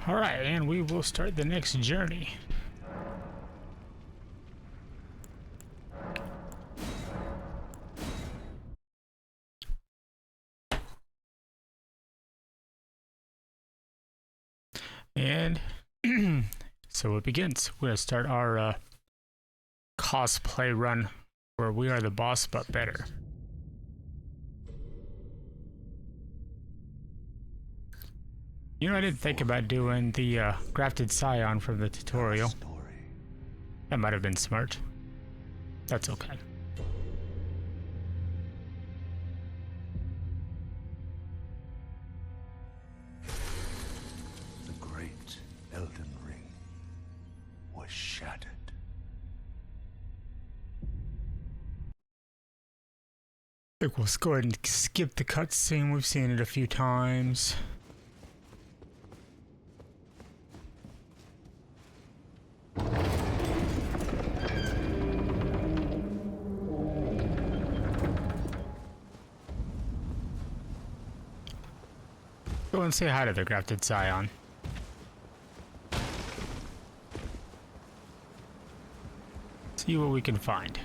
Alright, and we will start the next journey. And so it begins. We're going to start our cosplay run where we are the boss but better. You know, I didn't think about doing the Grafted Scion from the tutorial. That might have been smart. That's okay. The great Elden Ring was shattered. I think we'll go ahead and skip the cutscene. We've seen it a few times. Go and say hi to the Grafted Scion. See what we can find.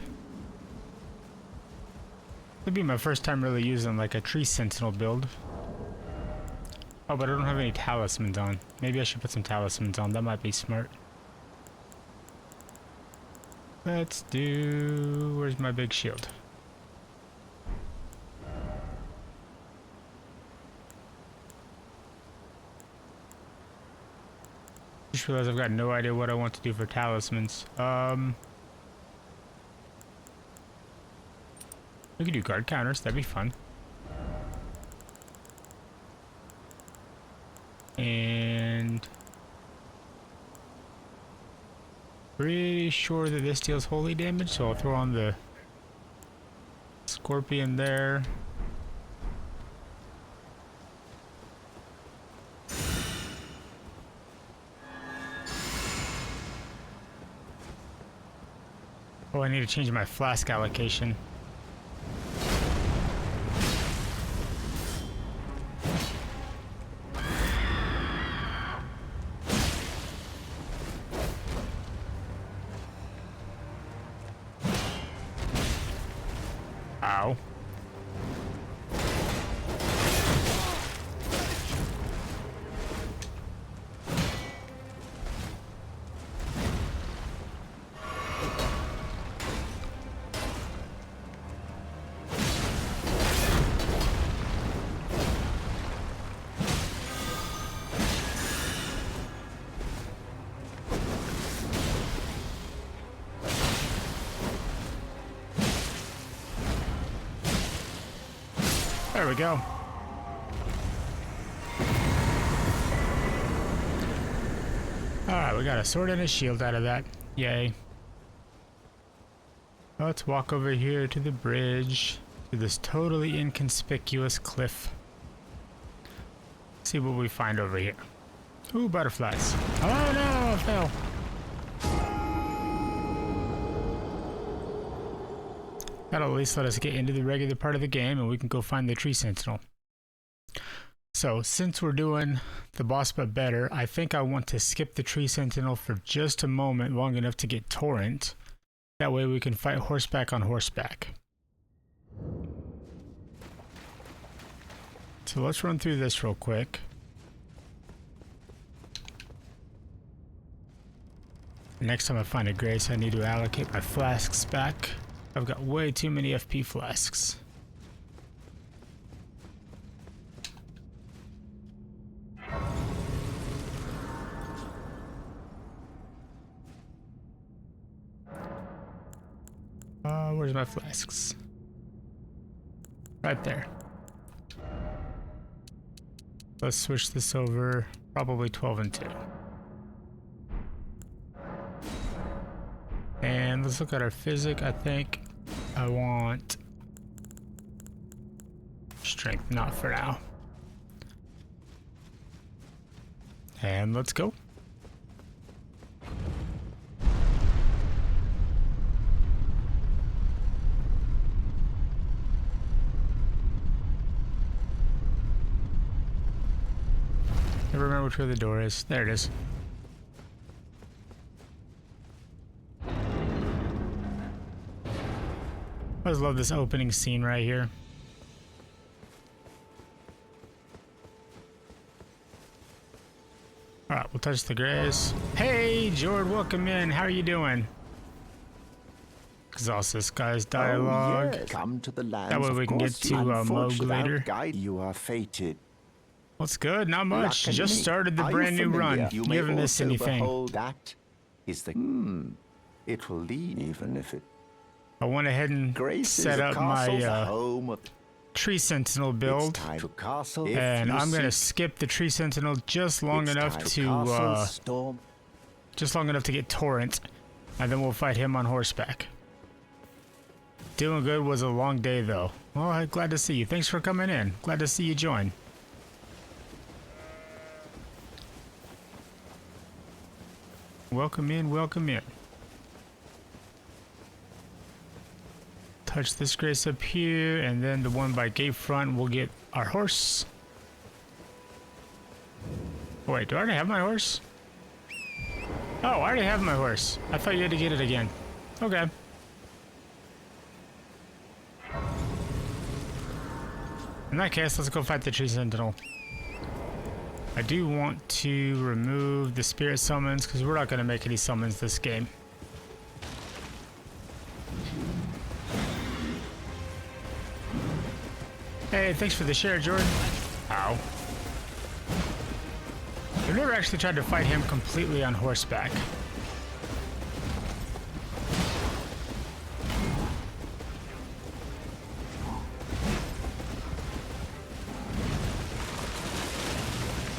It'll be my first time really using like a Tree Sentinel build. Oh, but I don't have any talismans on. Maybe I should put some talismans on. That might be smart. Let's do... Where's my big shield? Just realized I've got no idea what I want to do for talismans. We could do guard counters, that'd be fun. And pretty sure that this deals holy damage, so I'll throw on the scorpion there. Oh, I need to change my flask allocation. Ow. There we go. Alright, we got a sword and a shield out of that. Yay. Let's walk over here to the bridge, to this totally inconspicuous cliff. See what we find over here. Ooh, butterflies. Oh no, I fell. That'll at least let us get into the regular part of the game and we can go find the Tree Sentinel. So, since we're doing the boss but better, I think I want to skip the Tree Sentinel for just a moment, long enough to get Torrent. That way we can fight horseback on horseback. So let's run through this real quick. Next time I find a grace, I need to allocate my flasks back. I've got way too many FP flasks. Where's my flasks? Right there. Let's switch this over. Probably 12 and 2. And let's look at our physic. I think I want strength, not for now. And let's go. Never remember which way the door is. There it is. I always love this opening scene right here. Alright, we'll touch the grass. Hey, Jord, welcome in. How are you doing? Exhaust this guy's dialogue. Oh, yes. Come to the land. That way we can get to Moog later. Guide, you are fated. What's good? Not much. Luckily, Just started the are brand you new run. familiar? You may haven't missed also anything. behold that is the it will lead, even if it I went ahead and set up my home of Tree Sentinel build, castle, and I'm gonna skip the Tree Sentinel just long enough to get Torrent, and then we'll fight him on horseback. Doing good. Was a long day though. Well, I'm glad to see you. Thanks for coming in. Glad to see you join. Welcome in, welcome in. Touch this grace up here, and then the one by gate front, we'll get our horse. Oh, wait, do I already have my horse? Oh, I already have my horse. I thought you had to get it again. Okay. In that case, let's go fight the Tree Sentinel. I do want to remove the spirit summons because we're not going to make any summons this game. Hey, thanks for the share, Jordan. Ow. I've never actually tried to fight him completely on horseback.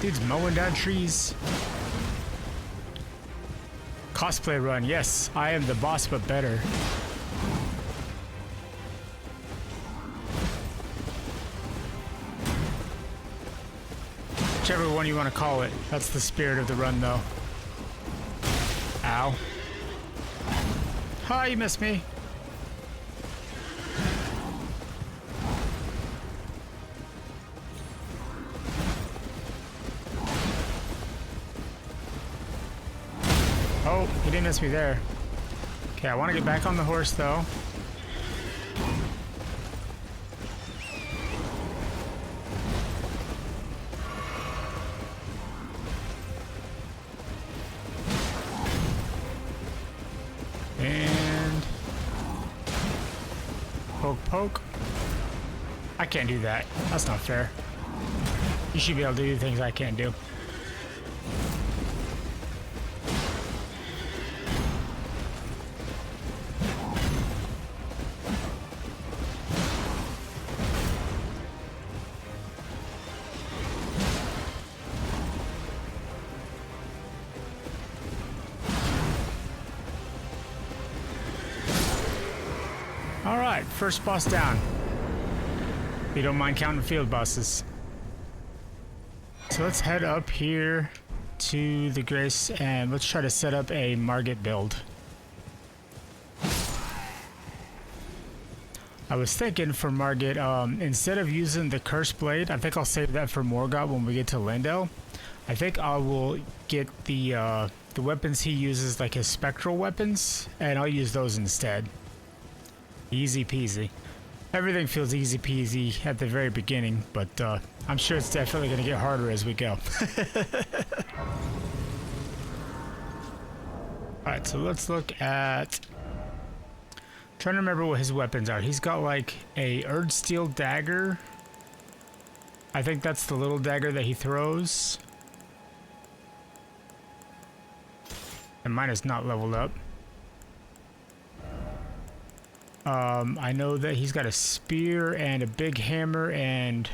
Dude's mowing down trees. Cosplay run. Yes, I am the boss, but better. Whichever one you want to call it. That's the spirit of the run, though. Ow. Ha, you missed me. Oh, he didn't miss me there. Okay, I want to get back on the horse, though. And... poke, poke. I can't do that. That's not fair. You should be able to do things I can't do. Alright, first boss down. If you don't mind counting field bosses. So let's head up here to the Grace and let's try to set up a Margit build. I was thinking for Margit, instead of using the Curse Blade, I think I'll save that for Morgott when we get to Lindell. I think I will get the weapons he uses, like his spectral weapons, and I'll use those instead. Easy peasy. Everything feels easy peasy at the very beginning, but I'm sure it's definitely going to get harder as we go. Alright, so let's look at... trying to remember what his weapons are. He's got like a Erd Steel dagger. I think that's the little dagger that he throws. And mine is not leveled up. I know that he's got a spear and a big hammer and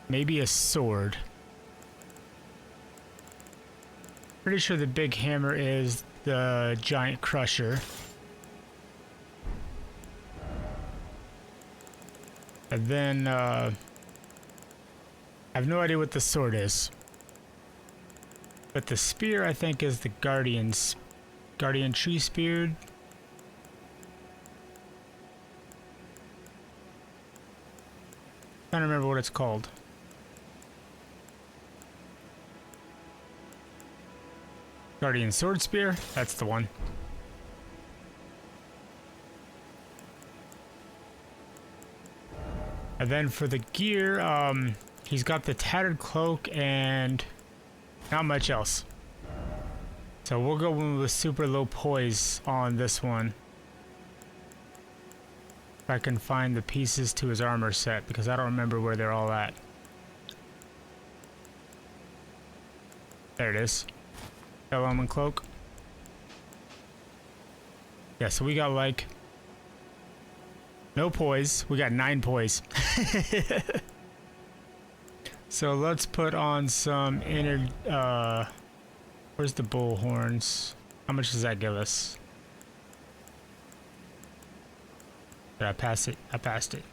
maybe a sword. Pretty sure the big hammer is the giant crusher. And then, I have no idea what the sword is. But the spear, I think, is the Guardian Tree Spear. Trying to remember what it's called. Guardian Sword Spear, that's the one. And then for the gear, he's got the tattered cloak and not much else. So we'll go with super low poise on this one. If I can find the pieces to his armor set, because I don't remember where they're all at. There it is. Omen cloak. Yeah, so we got like no poise. We got 9 poise. So let's put on some inner. Where's the bull horns? How much does that give us? Did I pass it? I passed it.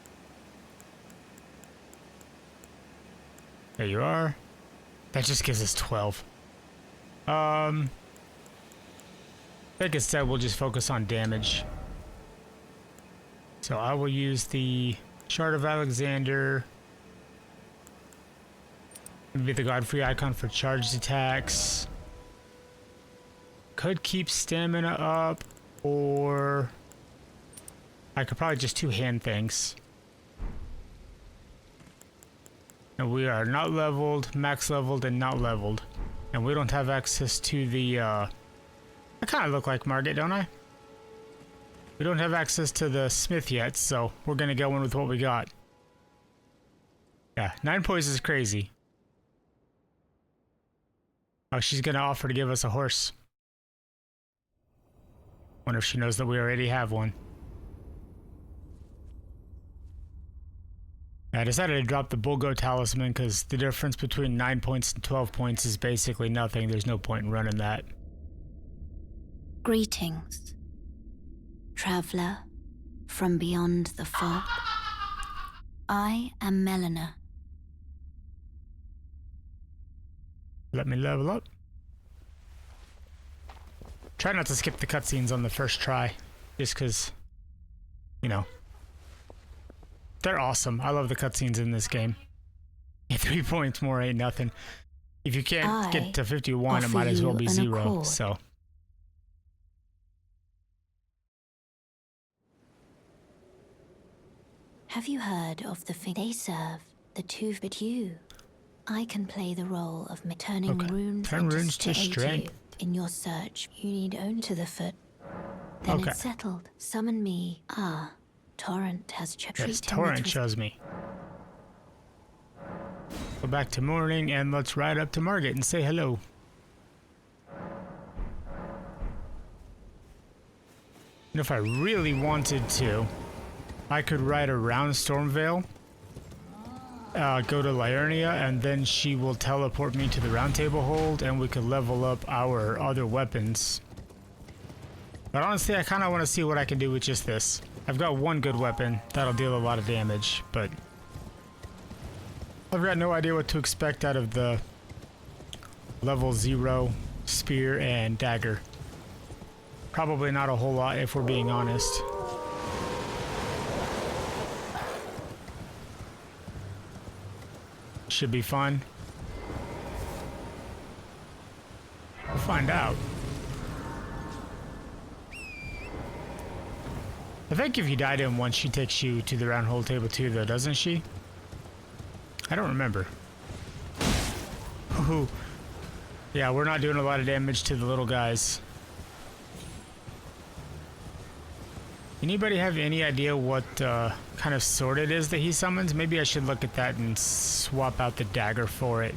There you are. That just gives us 12. Like I said, we'll just focus on damage. So I will use the Shard of Alexander. Maybe the Godfrey icon for charged attacks. Could keep stamina up, or I could probably just two-hand things. And we are not leveled, max leveled, and not leveled. And we don't have access to the, I kind of look like Margit, don't I? We don't have access to the smith yet, so we're going to go in with what we got. Yeah, 9 poise is crazy. Oh, she's going to offer to give us a horse. Wonder if she knows that we already have one. I decided to drop the Bulgo Talisman because the difference between 9 points and 12 points is basically nothing. There's no point in running that. Greetings, traveler from beyond the fog. I am Melina. Let me level up. Try not to skip the cutscenes on the first try, just because, you know, they're awesome. I love the cutscenes in this game. 3 points more ain't nothing. If you can't get to 51, it might as well be 0. So. Have you heard of the thing they serve? The two, but you. I can play the role of turning runes to strength. In your search, you need own to the foot. Then it's settled. Summon me. Torrent has chosen. Yes, Torrent chose me. Go back to morning and let's ride up to Margit and say hello. And if I really wanted to, I could ride around Stormveil, go to Liurnia, and then she will teleport me to the Round Table Hold, and we could level up our other weapons. But honestly, I kind of want to see what I can do with just this. I've got one good weapon that'll deal a lot of damage, but I've got no idea what to expect out of the level 0 spear and dagger. Probably not a whole lot if we're being honest. Should be fun. We'll find out. I think if you die to him once, she takes you to the round hole table too, though, doesn't she? I don't remember. Ooh. Yeah, we're not doing a lot of damage to the little guys. Anybody have any idea what kind of sword it is that he summons? Maybe I should look at that and swap out the dagger for it.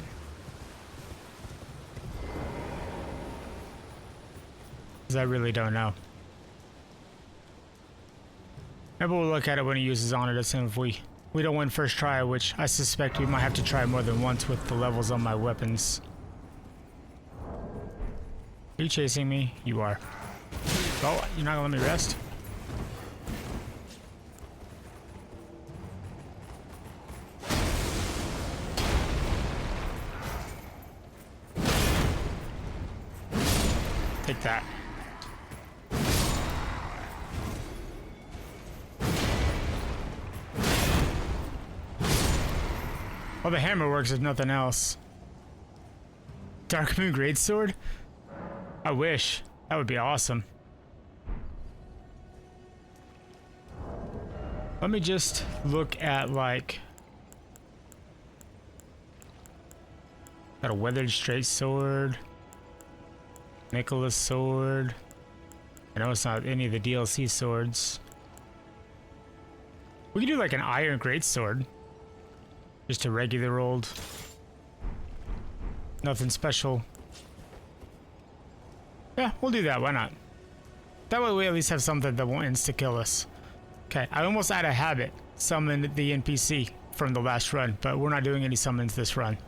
Because I really don't know. Maybe we'll look at it when he uses on it, and if we don't win first try, which I suspect we might have to try more than once with the levels on my weapons. Are you chasing me? You are. Oh, you're not gonna let me rest? Take that. Well, the hammer works if nothing else. Dark Moon Greatsword? I wish. That would be awesome. Let me just look at, like... Got a weathered straight sword. Nicholas sword. I know it's not any of the DLC swords. We could do like an iron greatsword. Just a regular old. Nothing special. Yeah, we'll do that. Why not? That way we at least have something that won't insta-kill us. Okay, I almost out of habit summoned the NPC from the last run, but we're not doing any summons this run.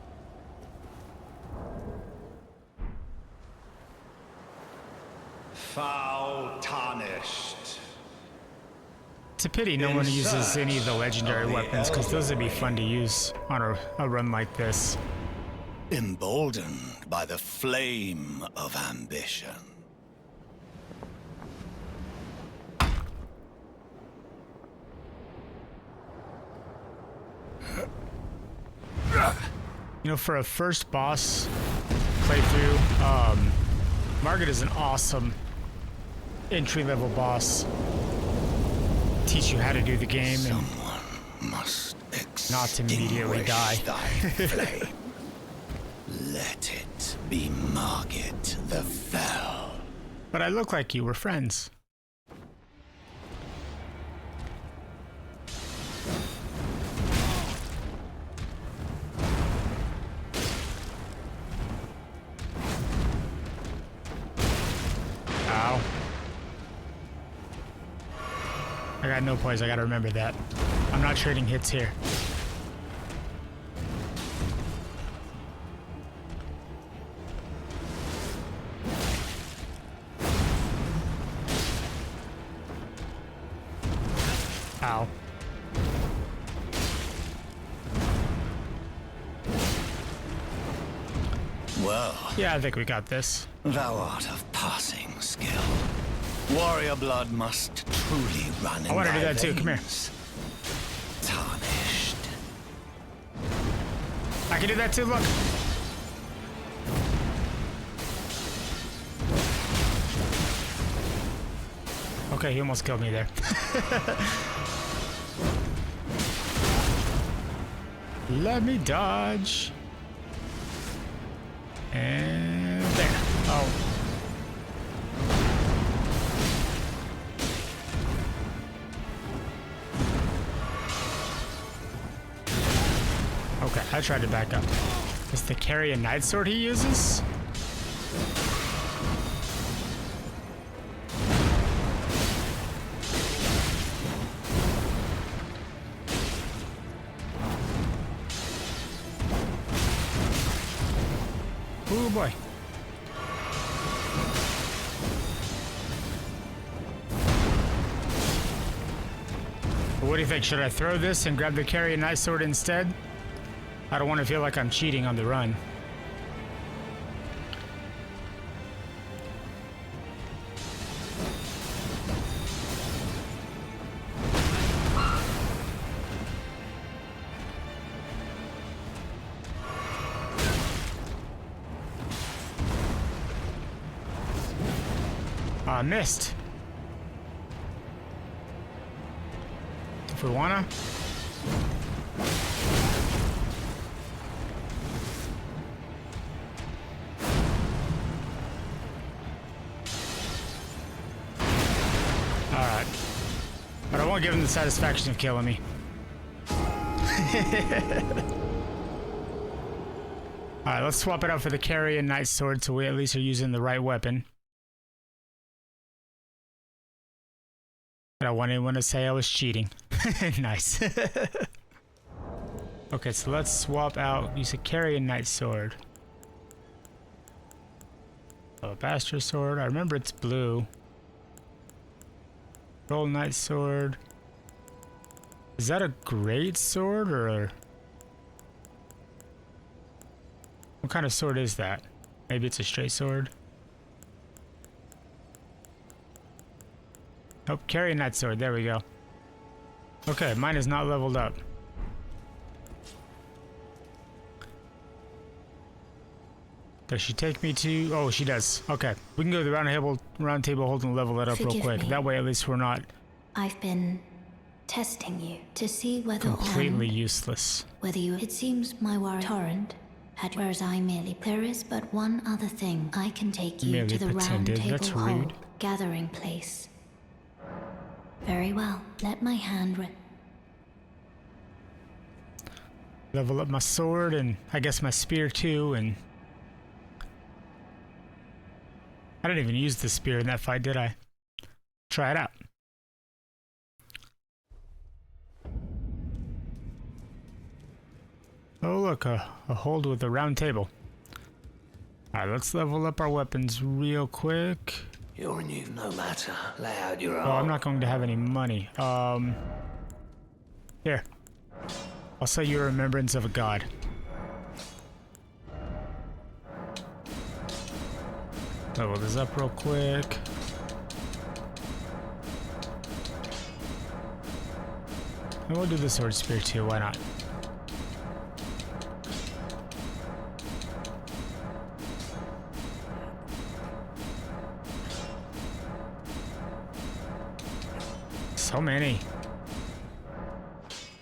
Foul Tarnished. It's a pity no one uses any of the legendary weapons, because those would be fun to use on a run like this. Emboldened by the flame of ambition. You know, for a first boss playthrough, Margit is an awesome entry-level boss. Teach you how to do the game and Someone must not to immediately die. thy flame. Let it be Margit the Fell. But I look like you were friends. Ow. I got no poise, I gotta remember that. I'm not trading hits here. Ow. Well, Yeah, I think we got this. thou art of passing skill. Warrior blood must truly run in I want to do thy that too, come here. veins. Tarnished. I can do that too, look. Okay, he almost killed me there. Let me dodge. And there. Oh. Okay, I tried to back up. Is the carry a night sword he uses? Oh boy. What do you think? Should I throw this and grab the carry a night sword instead? I don't want to feel like I'm cheating on the run. I missed. If we wanna. Alright. But I won't give him the satisfaction of killing me. Alright, let's swap it out for the carry and night sword so we at least are using the right weapon. I don't want anyone to say I was cheating. Nice. Okay, so let's swap out. Use a carry and night sword. Oh, bastard sword. I remember it's blue. Roll night sword. Is that a great sword or what kind of sword is that? Maybe it's a straight sword. Oh, carry a night sword. There we go. Okay, mine is not leveled up. Does she take me to... Oh, she does. Okay. We can go to the round table hold and level that up real quick. That way, at least we're not... I've been testing you to see whether completely useless. Whether you... It seems my warrior torrent had... Whereas I merely... There is but one other thing. I can take you to the round table hold gathering place. Very well. Let my hand... Level up my sword and I guess my spear too, and... I didn't even use the spear in that fight, did I? Try it out. Oh look, a hold with a round table. Alright, let's level up our weapons real quick. You're new, no matter. Lay out your Oh, I'm not going to have any money. Here. I'll sell you a remembrance of a god. Level this up real quick. And we'll do the sword spear too, why not? So many.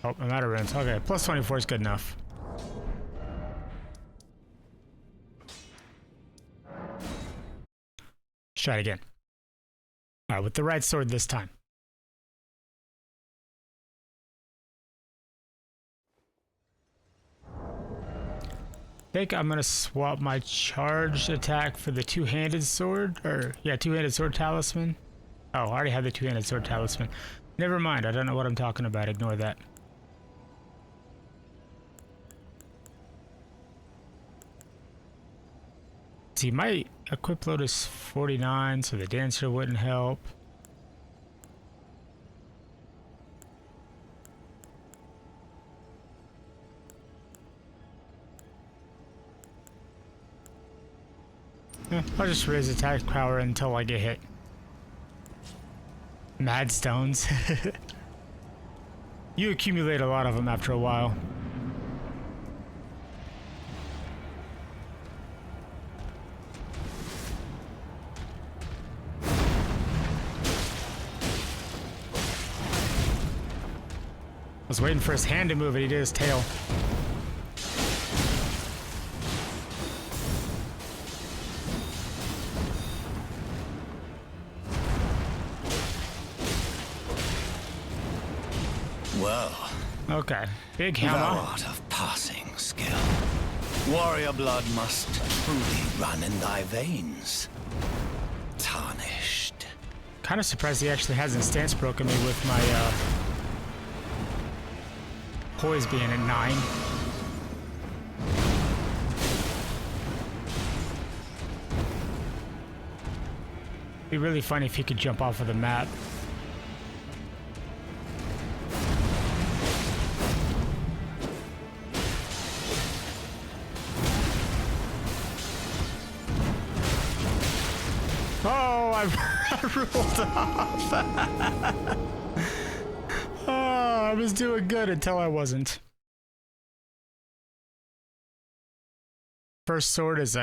Oh, I'm out of runes. Okay, plus 24 is good enough. Let's try it again. Alright, with the right sword this time. I think I'm gonna swap my charged attack for the two-handed sword, or yeah, two-handed sword talisman. Oh, I already had the two-handed sword talisman. Never mind, I don't know what I'm talking about. Ignore that. See, my equip load is 49, so the dancer wouldn't help. I'll just raise attack power until I get hit. Mad stones. You accumulate a lot of them after a while. I was waiting for his hand to move and he did his tail. Well, okay, big hammer. Thou art of passing skill. Warrior blood must truly run in thy veins. Tarnished. Kind of surprised he actually hasn't stance broken me with my poise being at 9. It'd be really funny if he could jump off of the map. Oh, I rolled off. Oh, I was doing good until I wasn't. First sword is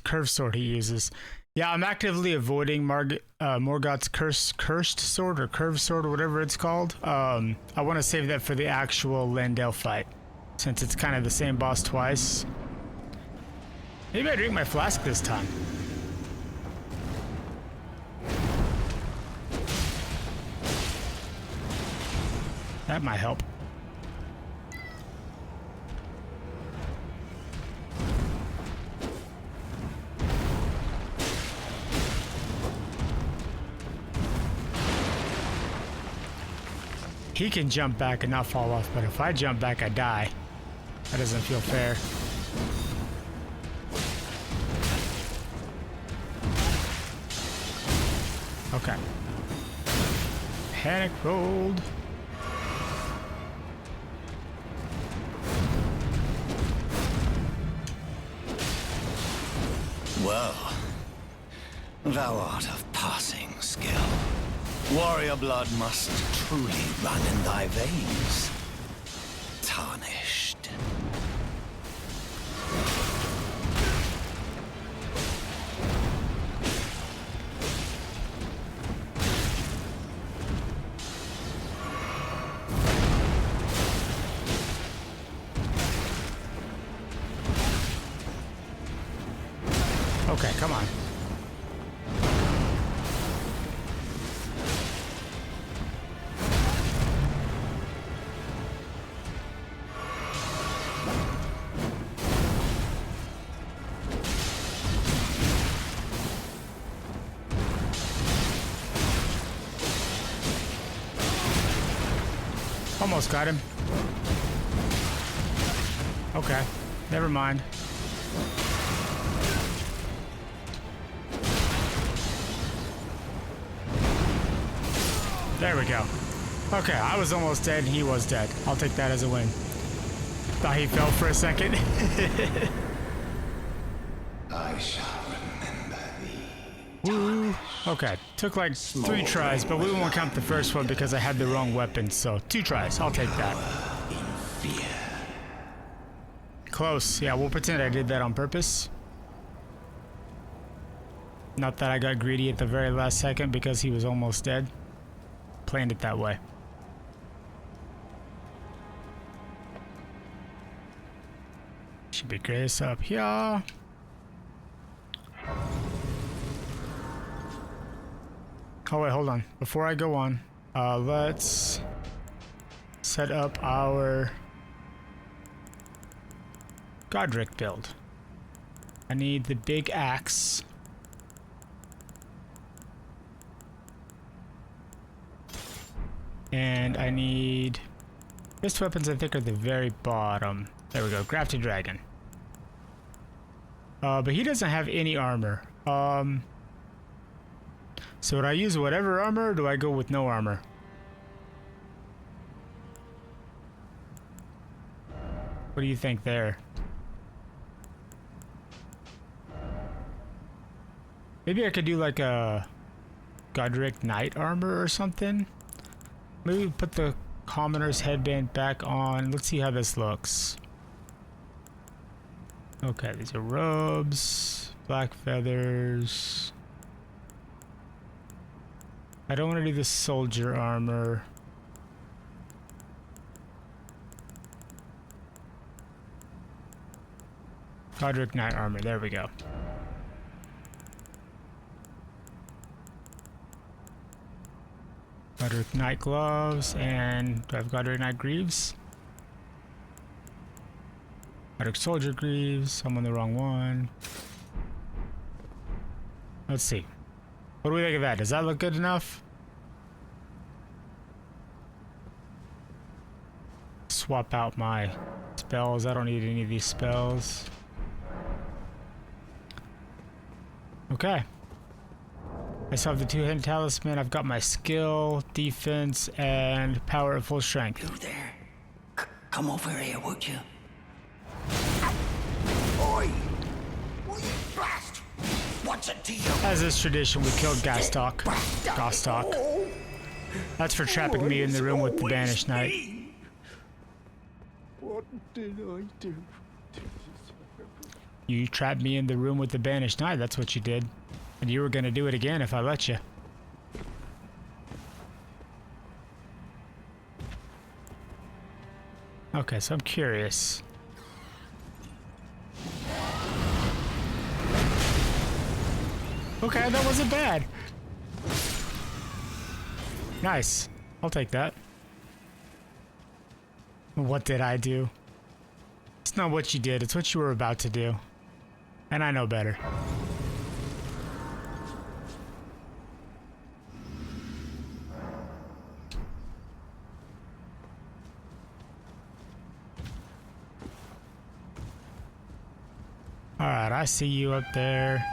curved sword he uses. Yeah, I'm actively avoiding Morgoth's cursed sword or curved sword or whatever it's called. I want to save that for the actual Lendel fight, since it's kind of the same boss twice. Maybe I drink my flask this time. That might help. He can jump back and not fall off, but if I jump back, I die. That doesn't feel fair. Okay. Panic rolled. Well, thou art of passing skill. Warrior blood must truly run in thy veins. Tarnished. Okay, come on. Almost got him. Okay, never mind. There we go. Okay, I was almost dead and he was dead. I'll take that as a win. Thought he fell for a second. I shall remember thee. Woo. Okay, took like 3 tries, but we won't count the first one because I had the wrong weapon, so 2 tries. I'll take that. Close. Yeah, we'll pretend I did that on purpose. Not that I got greedy at the very last second because he was almost dead. Planned it that way. Should be Grace up here. Oh wait, hold on. Before I go on, let's set up our Godrick build. I need the big axe. And I need... Fist weapons I think are the very bottom. There we go, Grafted Dragon. But he doesn't have any armor. So would I use whatever armor, or do I go with no armor? What do you think there? Maybe I could do like a Godrick Knight armor or something. Maybe put the commoner's headband back on. Let's see how this looks. Okay, these are robes, black feathers. I don't want to do the soldier armor. Godrick Knight armor, there we go. Godrick Knight gloves, and do I have Godrick Knight greaves? Godrick soldier greaves, I'm on the wrong one. Let's see. What do we think of that? Does that look good enough? Swap out my spells. I don't need any of these spells. Okay. I still have the 2-handed talisman. I've got my skill, defense, and power at full strength. You there? Come over here, would you? Oi! Blast! What's it to you? As is tradition, we killed Gastok. That's for trapping me in the room with the Banished Knight. What did I do? You trapped me in the room with the Banished Knight, that's what you did. And you were gonna do it again if I let you. Okay, so I'm curious. Okay, that wasn't bad. Nice. I'll take that. What did I do? It's not what you did, it's what you were about to do. And I know better. Alright, I see you up there.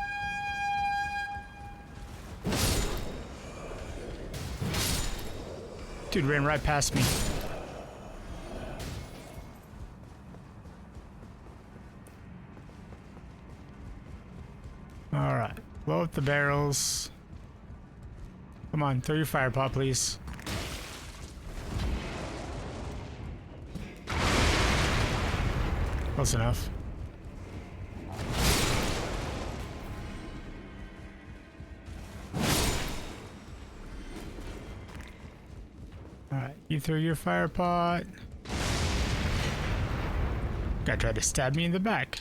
Dude ran right past me. Alright, blow up the barrels. Come on, throw your fire pot, please. Close enough. Alright, you throw your fire pot. Guy tried to stab me in the back.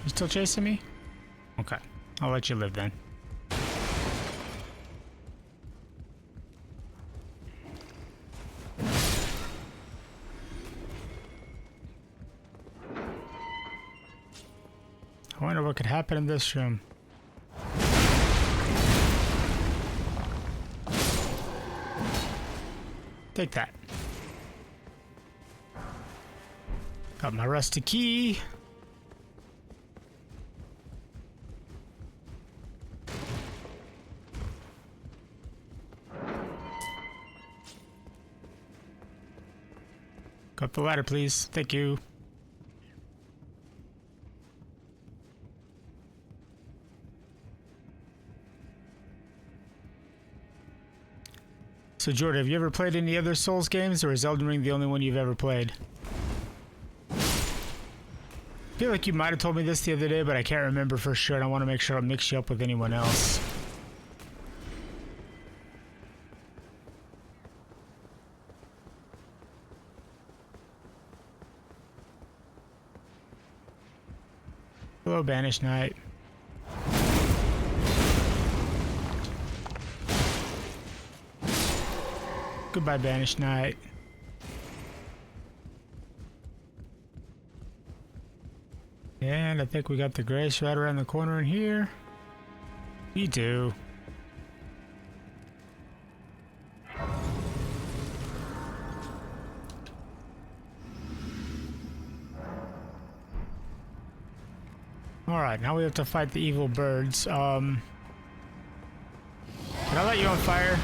You still chasing me? Okay. I'll let you live then. I wonder what could happen in this room. Take that. Got my rusty key. Go up the ladder, please. Thank you. So, Jordan, have you ever played any other Souls games, or is Elden Ring the only one you've ever played? I feel like you might have told me this the other day, but I can't remember for sure, and I want to make sure I don't mix you up with anyone else. Hello, Banished Knight. Goodbye, Banished Knight. And I think we got the grace right around the corner in here. We do. Alright, now we have to fight the evil birds. Can I light you on fire?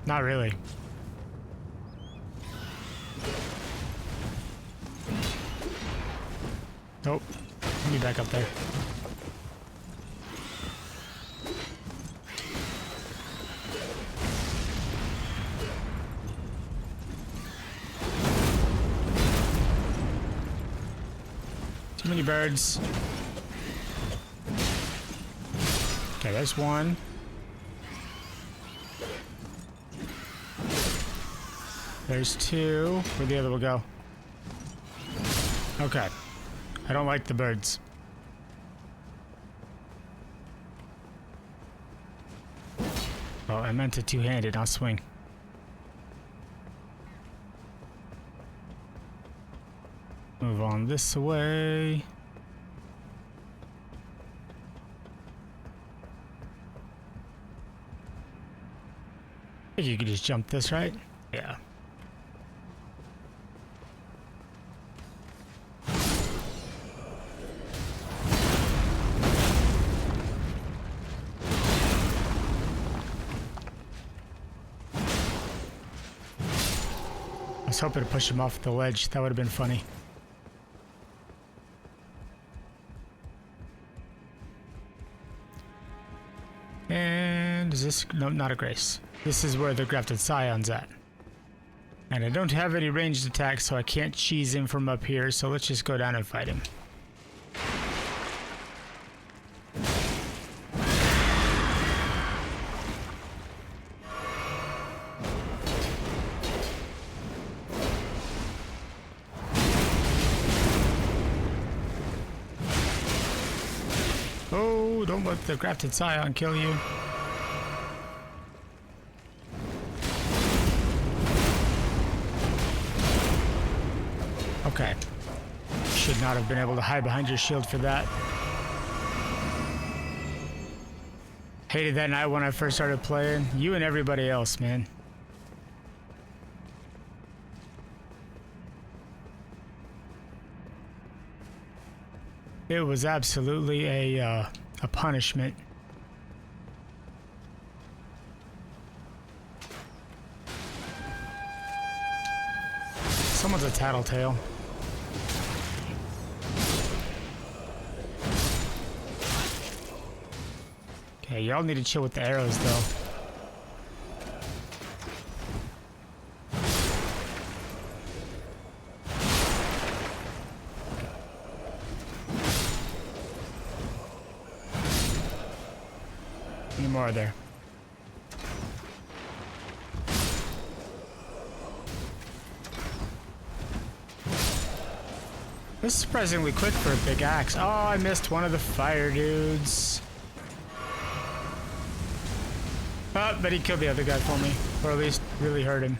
Not really. Nope. Let me back up there. Too many birds. Okay, there's one. There's two. Where'd the other one go? Okay. I don't like the birds. Oh, I meant to two-handed, not swing. Move on this way. I think you could just jump this, right? Yeah. I was hoping to push him off the ledge. That would have been funny. And is this... No, not a grace. This is where the Grafted Scion's at. And I don't have any ranged attacks, so I can't cheese him from up here, so let's just go down and fight him. Oh, don't let the Grafted Scion kill you. Okay. Should not have been able to hide behind your shield for that. Hated that night when I first started playing. You and everybody else, man. It was absolutely a punishment. Someone's a tattletale. Okay, y'all need to chill with the arrows, though. Any more there? This is surprisingly quick for a big axe. Oh, I missed one of the fire dudes. Oh, but he killed the other guy for me. Or at least really hurt him.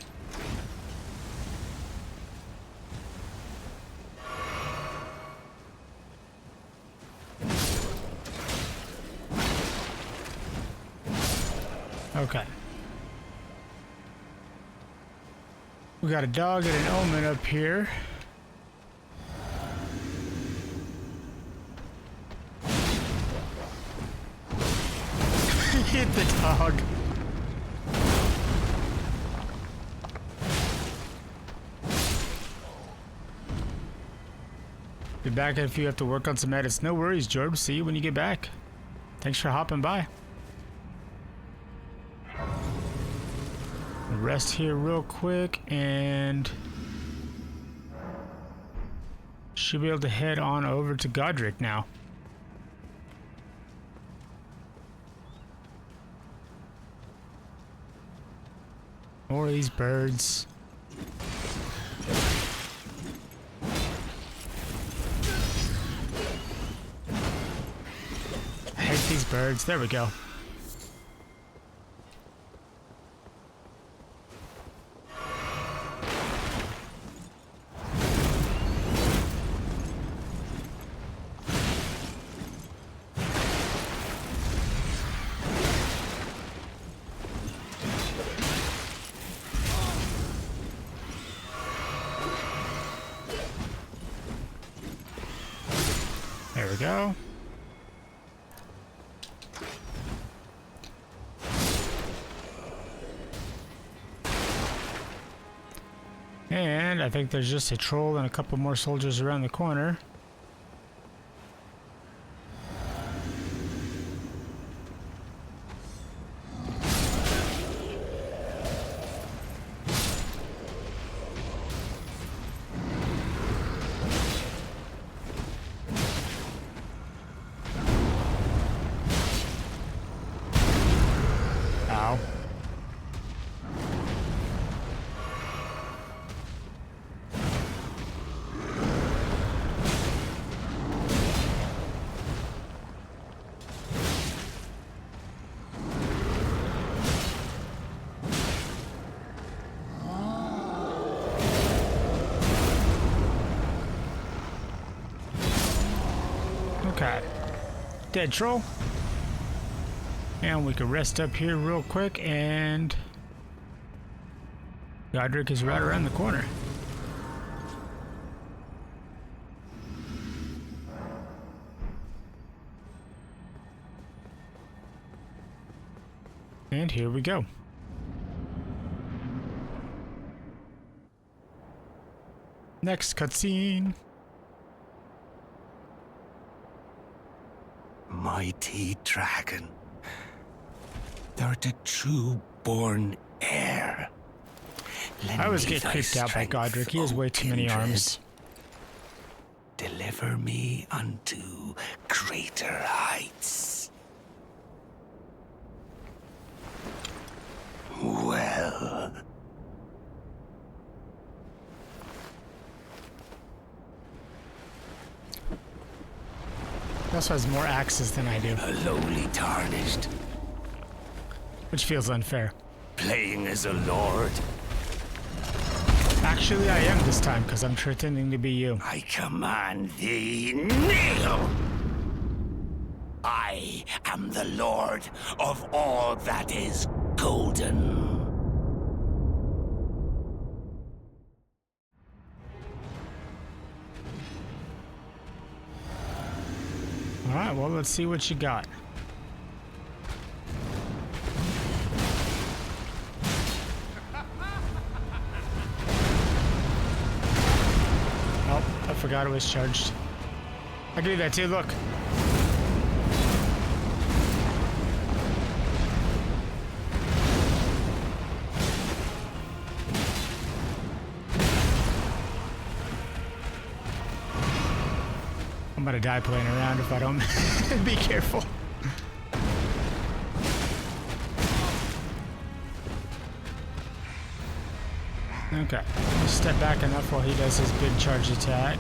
Okay. We got a dog and an omen up here. Hit the dog. Be back if you have to work on some edits. No worries, George. See you when you get back. Thanks for hopping by. Rest here real quick and should be able to head on over to Godrick now. More of these birds. I hate these birds. There we go. There we go. And I think there's just a troll and a couple more soldiers around the corner. Okay. Dead troll. And we can rest up here real quick, and Godrick is right around the corner. And here we go. Next cutscene. Mighty dragon, thou'rt a true-born heir. I always get creeped out by Godrick. He has way too many arms. Deliver me unto greater heights. Well. He also has more axes than I do. A lowly tarnished. Which feels unfair. Playing as a lord. Actually, I am this time, because I'm pretending to be you. I command thee, kneel! I am the lord of all that is golden. Alright, well, let's see what you got. Oh, I forgot it was charged. I can do that too, look. I'm gonna die playing around if I don't be careful. Okay, just step back enough while he does his big charge attack.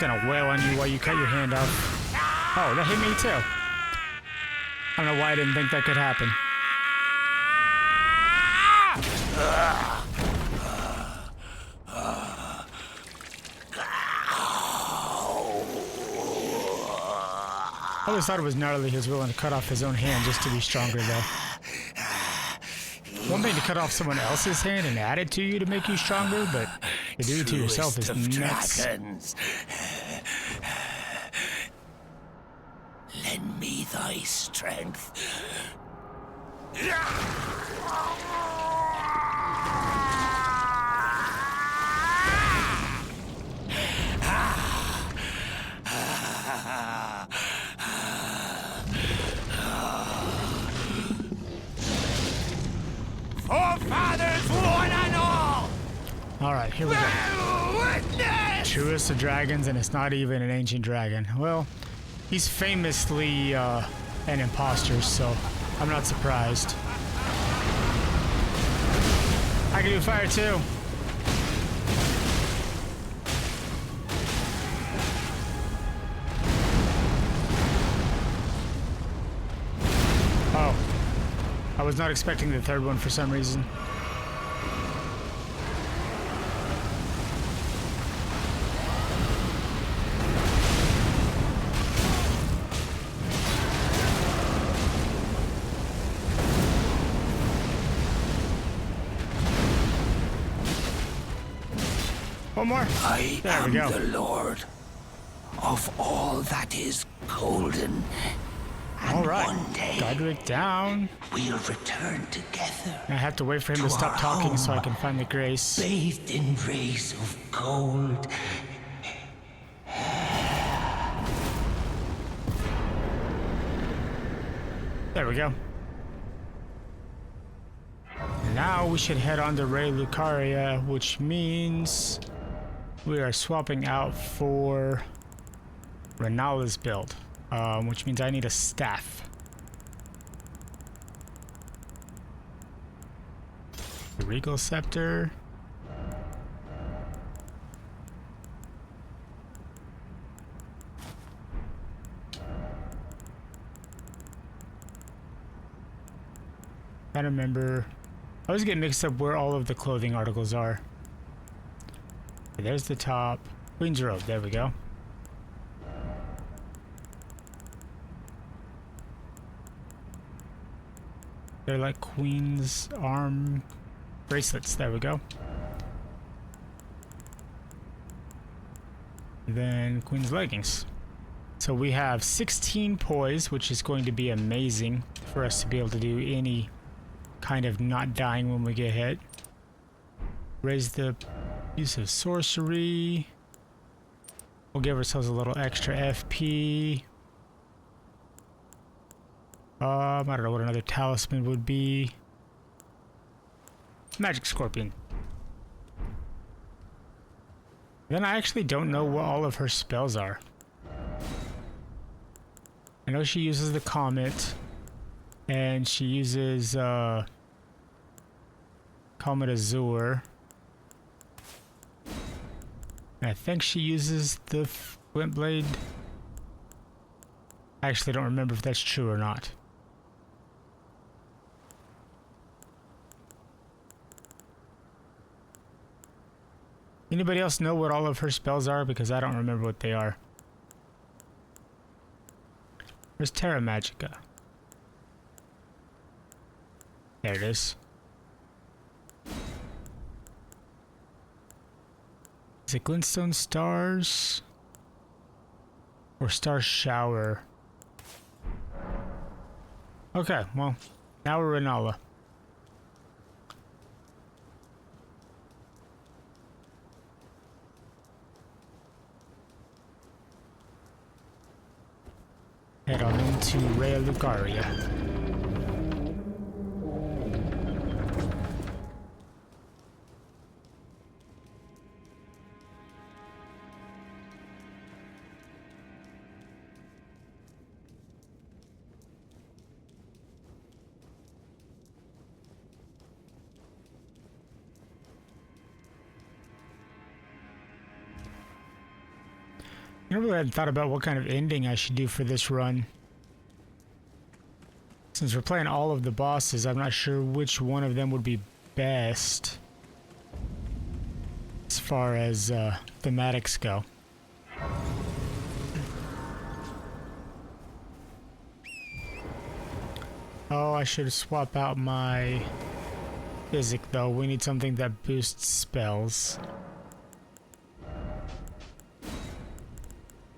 gonna wail on you while you cut your hand off. Oh, that hit me too. I don't know why I didn't think that could happen. I always thought it was gnarly he was willing to cut off his own hand just to be stronger, though. One thing to cut off someone else's hand and add it to you to make you stronger, but to do it to yourself is nuts. Lend me thy strength. Forefathers, one and all! Alright, here we go. Truest of dragons, and it's not even an ancient dragon. Well, he's famously an imposter, so I'm not surprised. I can do fire too. Oh. I was not expecting the third one for some reason. One more. I there we am go. The Lord of all that is golden. And all right. One day, Godrick down. We'll return together. I have to wait for him to stop talking so I can find the grace. Bathed in rays of gold. There we go. Now we should head on to Raya Lucaria, which means we are swapping out for Rennala's build, which means I need a staff. The Regal Scepter. I don't remember. I always get mixed up where all of the clothing articles are. Okay, there's the top. Queen's Robe, there we go. They're like Queen's arm bracelets, there we go. Then Queen's leggings. So we have 16 poise, which is going to be amazing for us to be able to do any kind of not dying when we get hit. Raise the use of sorcery. We'll give ourselves a little extra FP. I don't know what another talisman would be. Magic Scorpion. Then I actually don't know what all of her spells are. I know she uses the Comet, and she uses Comet Azure. And I think she uses the Flint Blade. I actually don't remember if that's true or not. Anybody else know what all of her spells are? Because I don't remember what they are. Where's Terra Magica? There it is. Is it Glintstone Stars? Or Star Shower? Okay, well, now we're Rennala. Head on into Raya Lucaria. I really hadn't thought about what kind of ending I should do for this run. Since we're playing all of the bosses, I'm not sure which one of them would be best as far as thematics go. Oh, I should swap out my physic though. We need something that boosts spells.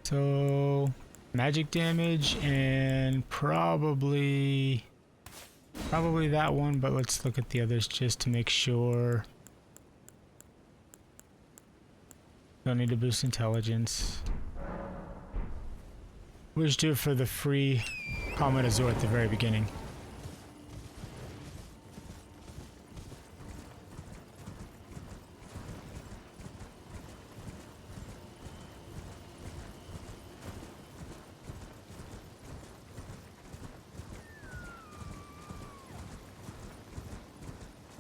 So, magic damage and probably that one, but let's look at the others just to make sure. Don't need to boost intelligence. We'll just do it for the free Comet Azure at the very beginning.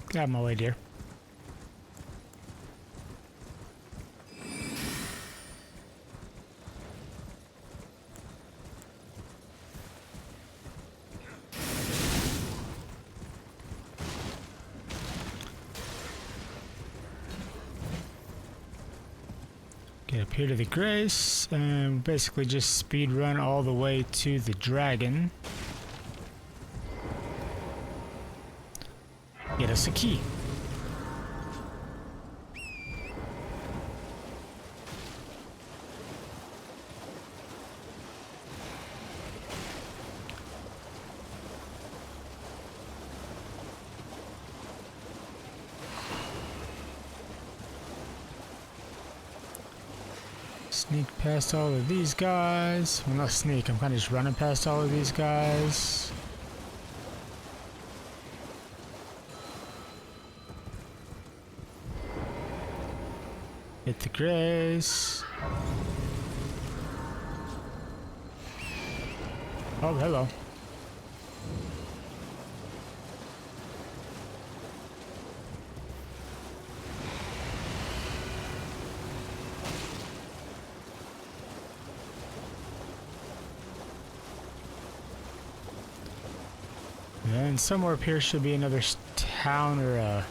Get out of my way, dear. Get up here to the Grace and basically just speed run all the way to the dragon. Get us a key. Sneak past all of these guys. Well, not sneak, I'm kind of just running past all of these guys. Hit the Grace. Oh, hello. And somewhere up here should be another town or a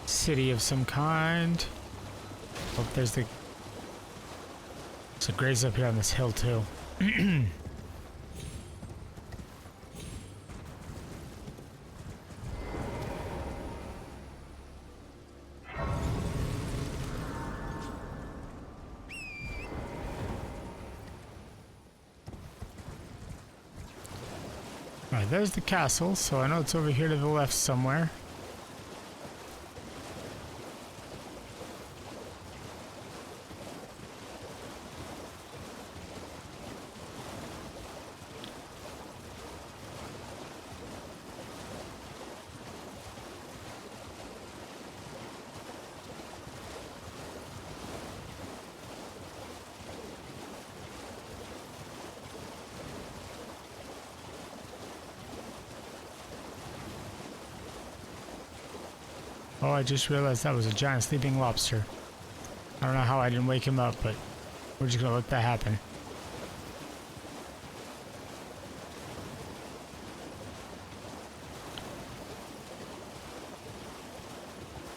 city of some kind. Oh, there's the Graves up here on this hill too. Alright, there's the castle, so I know it's over here to the left somewhere. Oh, I just realized that was a giant sleeping lobster. I don't know how I didn't wake him up, but we're just gonna let that happen.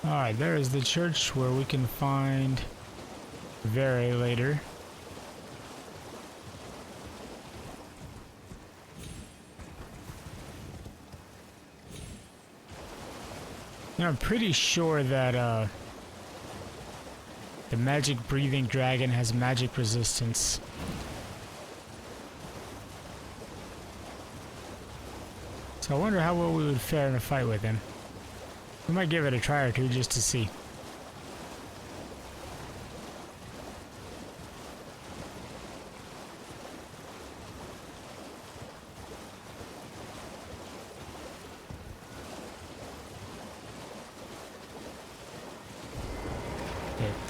Alright, there is the church where we can find Vere later. You know, I'm pretty sure that the magic breathing dragon has magic resistance. So I wonder how well we would fare in a fight with him. We might give it a try or two just to see.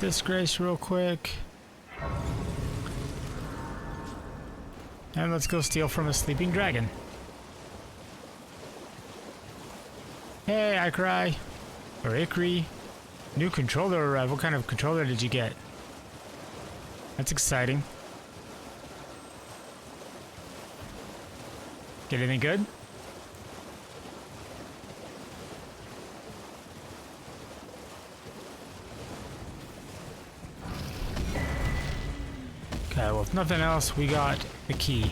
This Grace real quick. And let's go steal from a sleeping dragon. Hey, Ikrai. Or Ikri. New controller arrived. What kind of controller did you get? That's exciting. Get anything good? Okay, well, if nothing else, we got the key.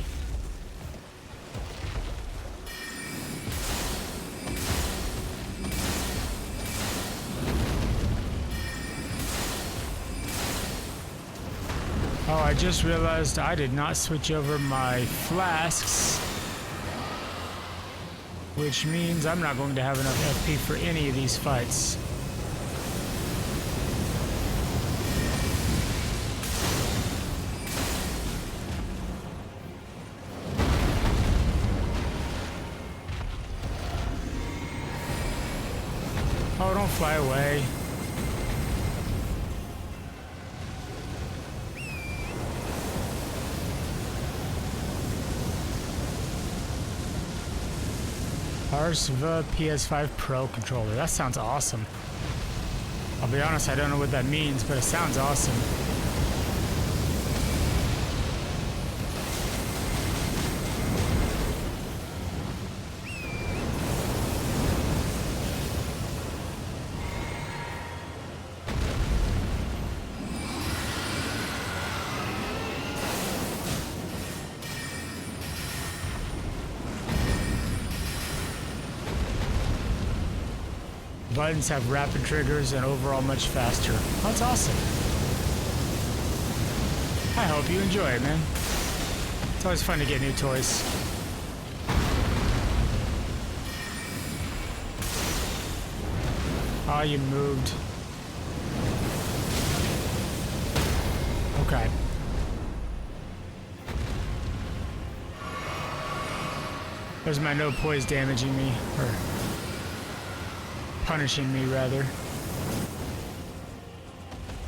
Oh, I just realized I did not switch over my flasks, which means I'm not going to have enough FP for any of these fights. Oh, don't fly away. Arsva PS5 Pro controller. That sounds awesome. I'll be honest, I don't know what that means, but it sounds awesome. Buttons have rapid triggers and overall much faster. That's awesome. I hope you enjoy it, man. It's always fun to get new toys. Oh, you moved. Okay. There's my no poise damaging me, or punishing me, rather.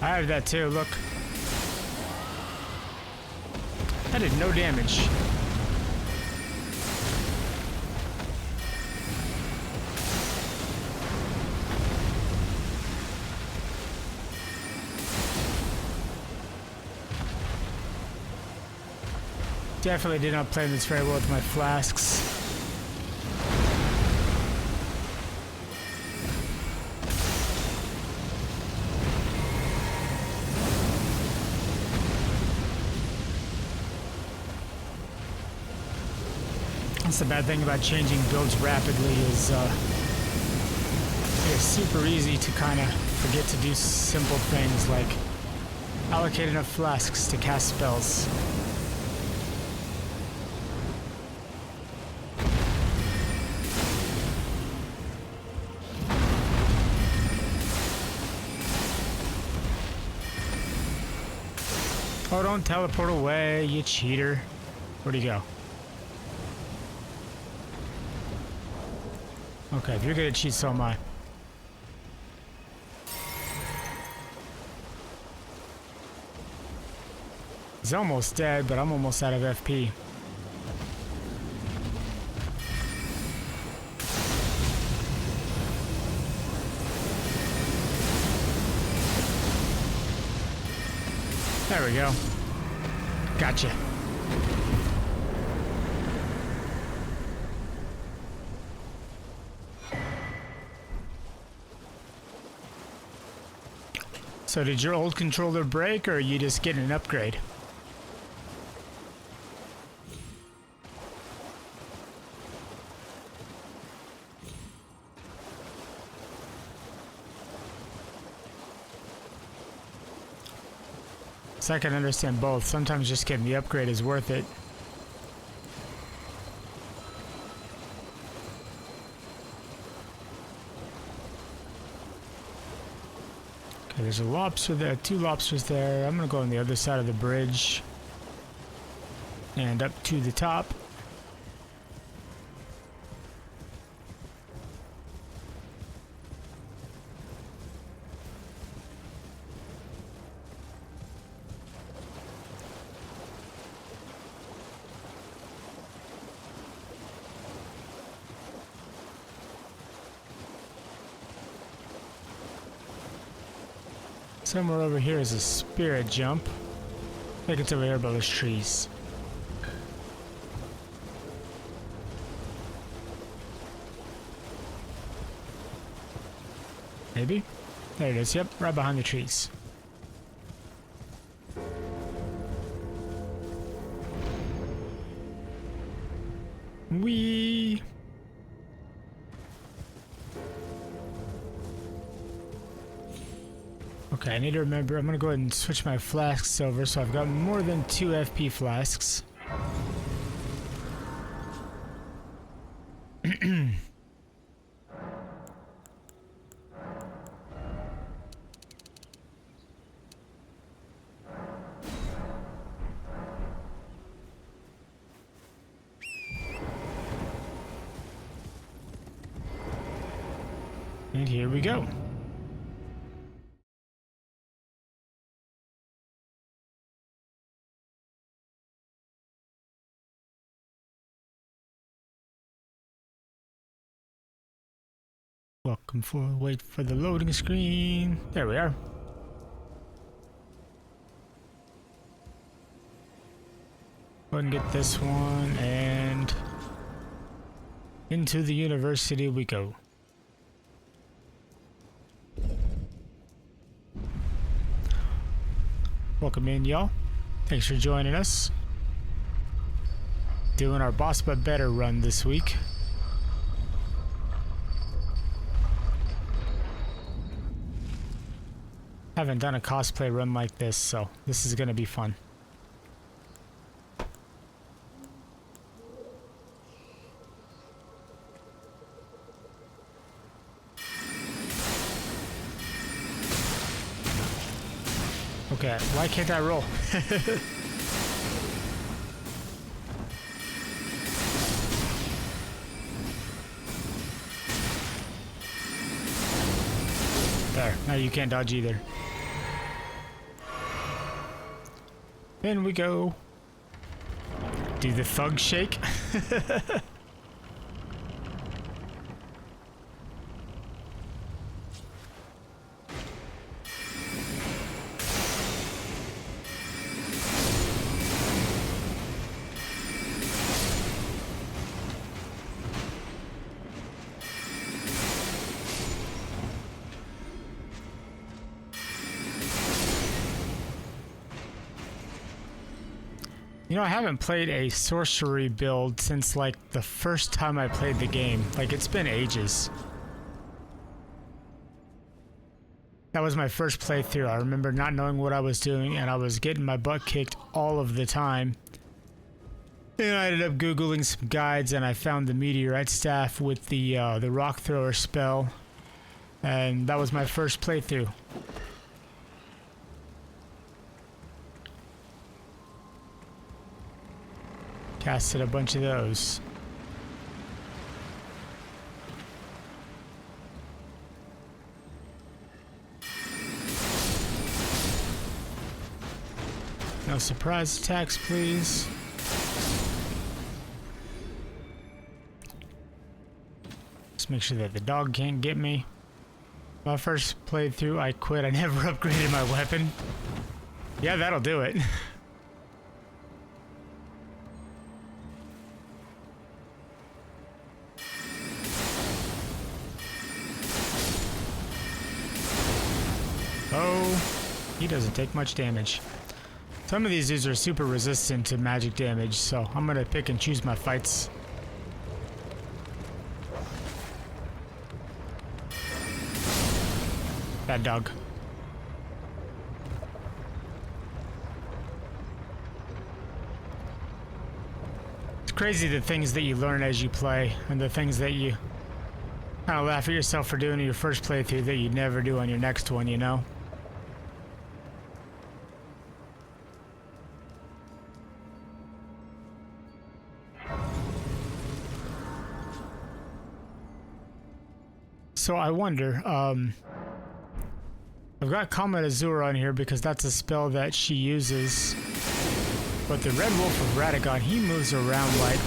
I have that too, look. That did no damage. Definitely did not play this very well with my flasks. That's the bad thing about changing builds rapidly is it's super easy to kind of forget to do simple things like allocate enough flasks to cast spells. Oh, don't teleport away, you cheater. Where'd he go? Okay, if you're good at cheat, so am I. He's almost dead, but I'm almost out of FP. There we go. Gotcha. So did your old controller break, or are you just getting an upgrade? So I can understand both. Sometimes just getting the upgrade is worth it. Okay, there's a lobster there, 2 lobsters there. I'm gonna go on the other side of the bridge and up to the top. Somewhere over here is a spirit jump. I think it's over here by those trees. Maybe? There it is, yep, right behind the trees. Whee! Okay, I need to remember, I'm gonna go ahead and switch my flasks over so I've got more than 2 FP flasks. And here we go. Welcome for, wait for the loading screen. There we are. Go ahead and get this one, and into the university we go. Welcome in, y'all. Thanks for joining us. Doing our boss but better run this week. Haven't done a cosplay run like this, so this is gonna be fun. Okay, why can't I roll? There, now you can't dodge either. In we go. Do the thug shake. You know, I haven't played a sorcery build since like the first time I played the game. Like, it's been ages. That was my first playthrough. I remember not knowing what I was doing, and I was getting my butt kicked all of the time. And I ended up Googling some guides, and I found the meteorite staff with the rock thrower spell. And that was my first playthrough. Casted a bunch of those. No surprise attacks, please. Just make sure that the dog can't get me. My first playthrough, I quit. I never upgraded my weapon. Yeah, that'll do it. Oh, he doesn't take much damage. Some of these dudes are super resistant to magic damage, so I'm gonna pick and choose my fights. Bad dog. It's crazy the things that you learn as you play, and the things that you kind of laugh at yourself for doing in your first playthrough that you never do on your next one, you know? So I wonder, I've got Comet Azura on here because that's a spell that she uses. But the Red Wolf of Radagon, he moves around like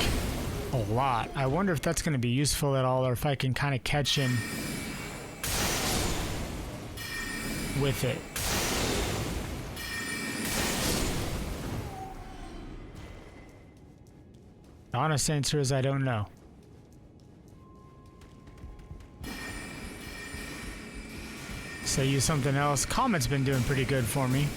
a lot. I wonder if that's going to be useful at all, or if I can kind of catch him with it. The honest answer is I don't know. Say use something else. Comet's been doing pretty good for me.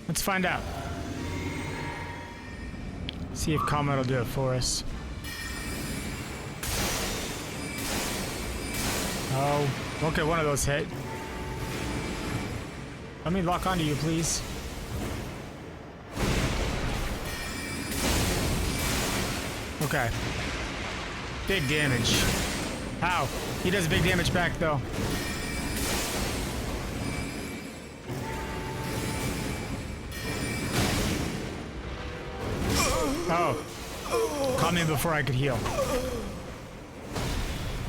Let's find out. See if Comet will do it for us. Oh, okay, one of those hit. Let me lock onto you, please. Okay. Big damage. Ow. He does big damage back, though. Oh. Caught me before I could heal.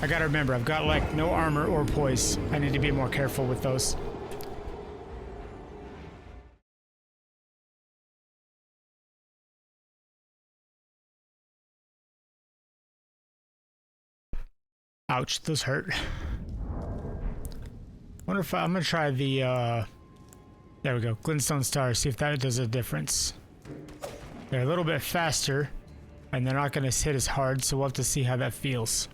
I gotta remember, I've got, like, no armor or poise. I need to be more careful with those. Ouch, those hurt. Wonder if I'm gonna try the, there we go, Glintstone Stars, see if that does a difference. They're a little bit faster, and they're not gonna hit as hard, so we'll have to see how that feels.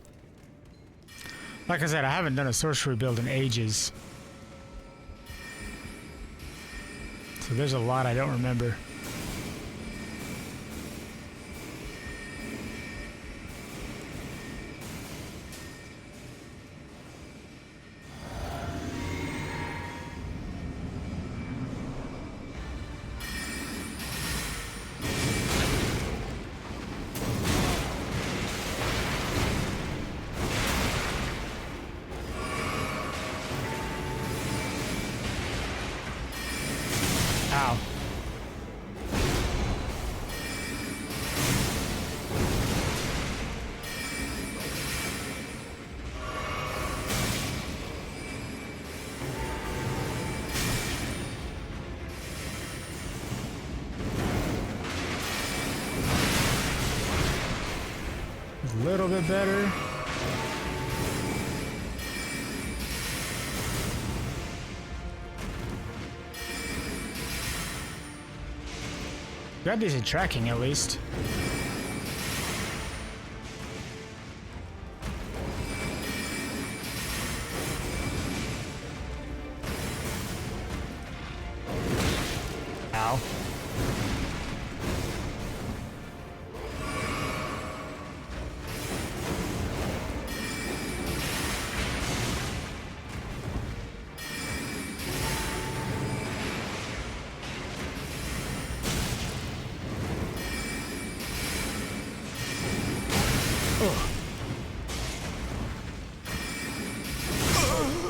Like I said, I haven't done a sorcery build in ages. So there's a lot I don't remember. Ow. A little bit better. Got decent tracking at least. Ow.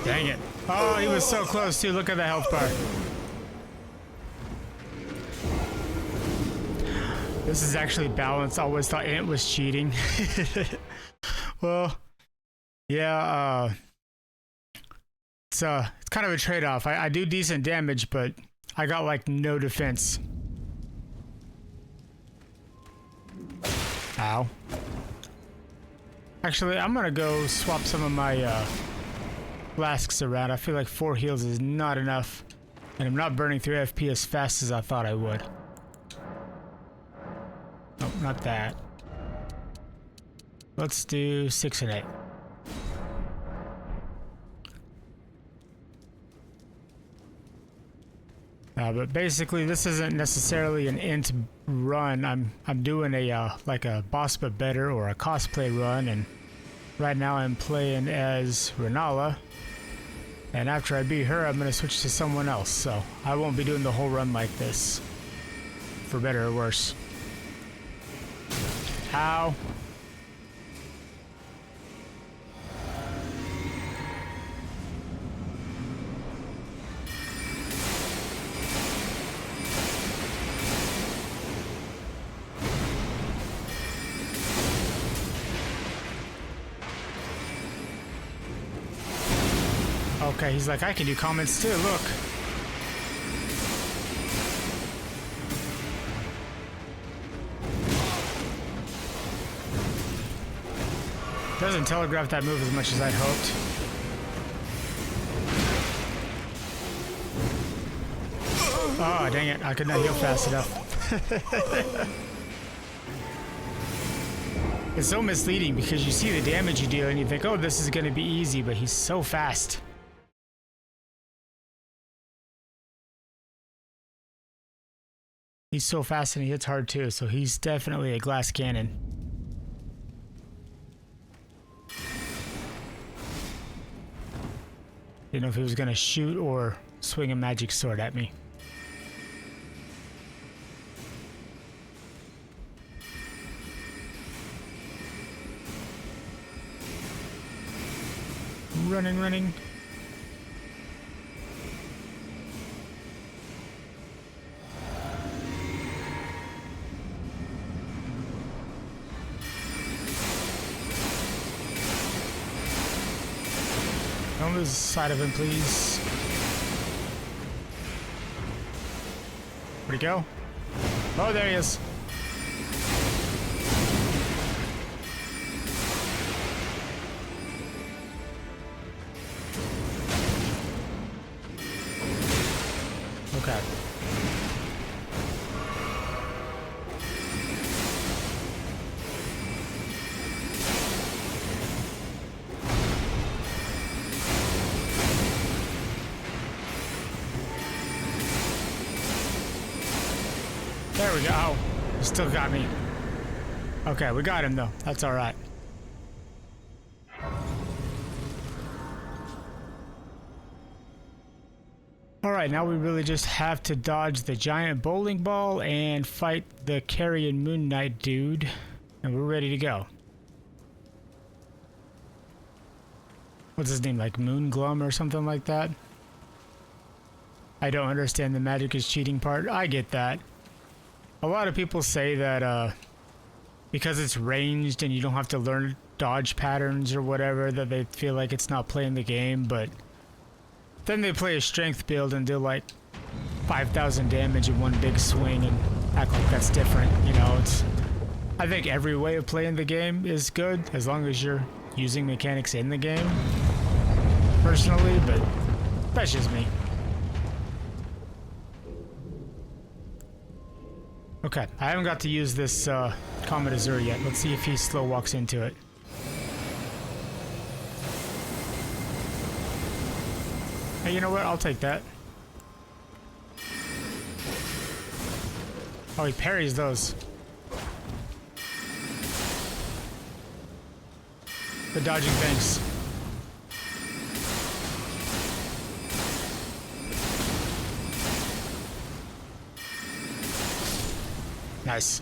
Dang it. Oh, he was so close too. Look at the health bar. This is actually balanced. I always thought Ant was cheating. Well, yeah, it's kind of a trade-off. I do decent damage, but I got like no defense. Ow. Actually, I'm gonna go swap some of my flasks around. I feel like 4 heals is not enough, and I'm not burning through FP as fast as I thought I would. Nope, not that. Let's do 6 and 8. But basically, this isn't necessarily an int run. I'm doing a like a boss but better or a cosplay run, and right now I'm playing as Rennala. And after I beat her, I'm gonna switch to someone else. So I won't be doing the whole run like this, for better or worse. Ow. Okay, he's like, I can do comments too, look. Doesn't telegraph that move as much as I'd hoped. Oh, dang it. I could not heal fast enough. It's so misleading because you see the damage you deal and you think, oh, this is going to be easy, but he's so fast. He's so fast and he hits hard too, so he's definitely a glass cannon. Didn't know if he was going to shoot or swing a magic sword at me. Running, running. Don't lose sight of him, please. Where'd he go? Oh, there he is. Okay. There we go. Oh, he still got me. Okay, we got him though. That's all right. Alright, now we really just have to dodge the giant bowling ball and fight the Carrion Moon Knight dude, and we're ready to go. What's his name, like Moonglum or something like that? I don't understand the magic is cheating part. I get that. A lot of people say that because it's ranged and you don't have to learn dodge patterns or whatever, that they feel like it's not playing the game, but then they play a strength build and do like 5,000 damage in one big swing and act like that's different. You know, it's. I think every way of playing the game is good as long as you're using mechanics in the game. Personally, but that's just me. Okay, I haven't got to use this Comet Azure yet. Let's see if he slow walks into it. Hey, you know what? I'll take that. Oh, he parries those. The dodging things. Nice.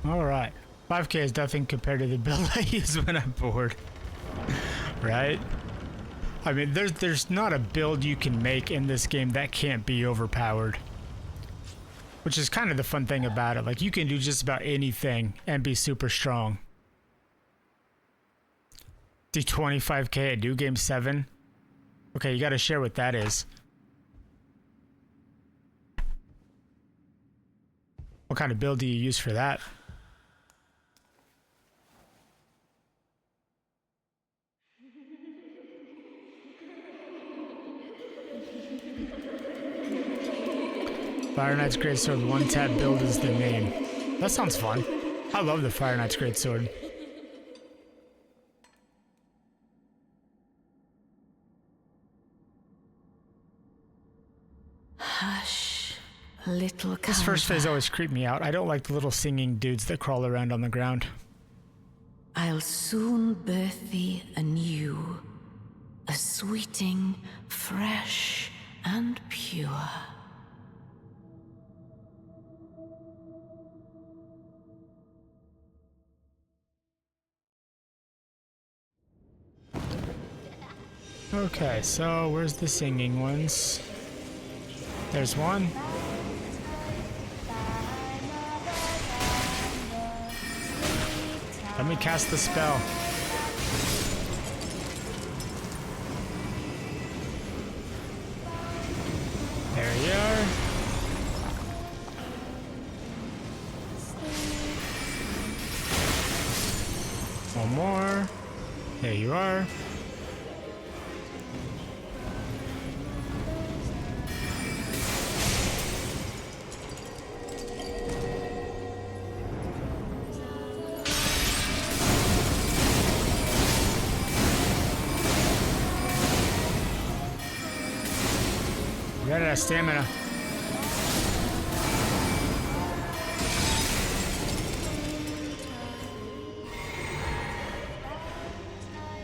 Alright. 5k is nothing compared to the build I use when I'm bored. Right? I mean, there's not a build you can make in this game that can't be overpowered. Which is kind of the fun thing about it. Like, you can do just about anything and be super strong. Do 25k at New Game 7? Okay, you gotta share what that is. What kind of build do you use for that? Fire Knight's Greatsword one-tap build is the name. That sounds fun. I love the Fire Knight's Greatsword. Hush, little This first phase always creeped me out. I don't like the little singing dudes that crawl around on the ground. I'll soon birth thee anew, a sweeting, fresh and pure. Okay, so where's the singing ones? There's one. Let me cast the spell. There you are. One more. There you are. Ran out of stamina.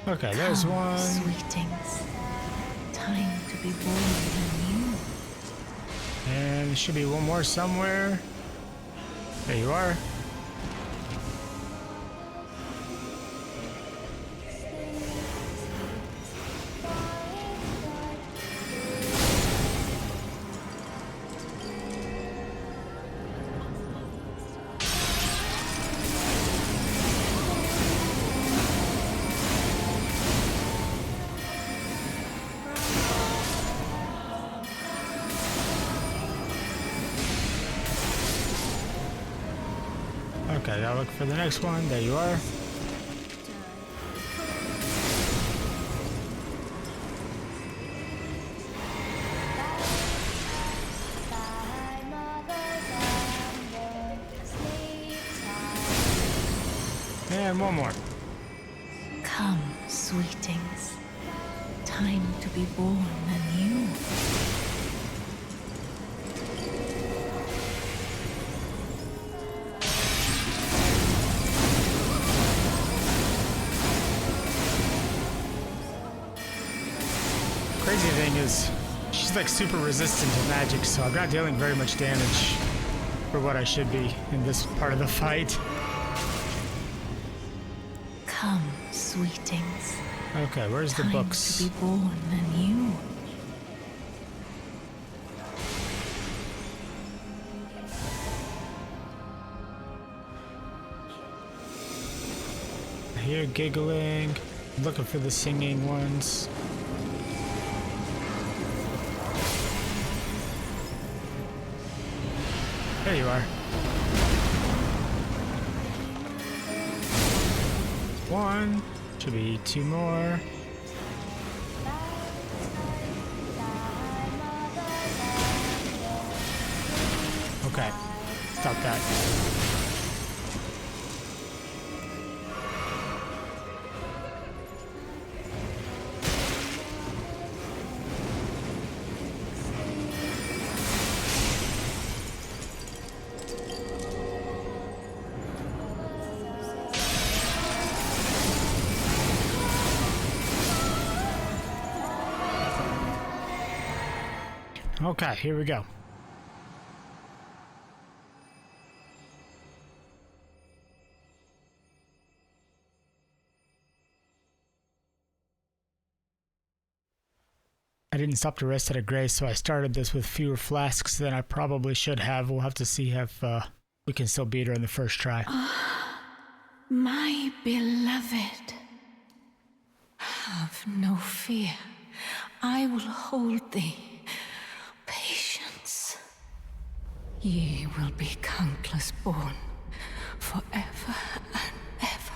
Okay, there's one. Sweetings, time to be born anew. And there should be one more somewhere. There you are. Okay, gotta look for the next one. There you are. And one more. Come, sweetings, time to be born anew. Crazy thing is, she's like super resistant to magic, so I'm not dealing very much damage for what I should be in this part of the fight. Come, sweetings. Okay, where's the books? Time to be born anew. I hear giggling. I'm looking for the singing ones. There you are. One. Should be two more. Okay. Stop that. Okay, here we go. I didn't stop to rest at a grace, so I started this with fewer flasks than I probably should have. We'll have to see if we can still beat her in the first try. My beloved, have no fear. I will hold thee. Patience. Ye will be countless born, forever and ever.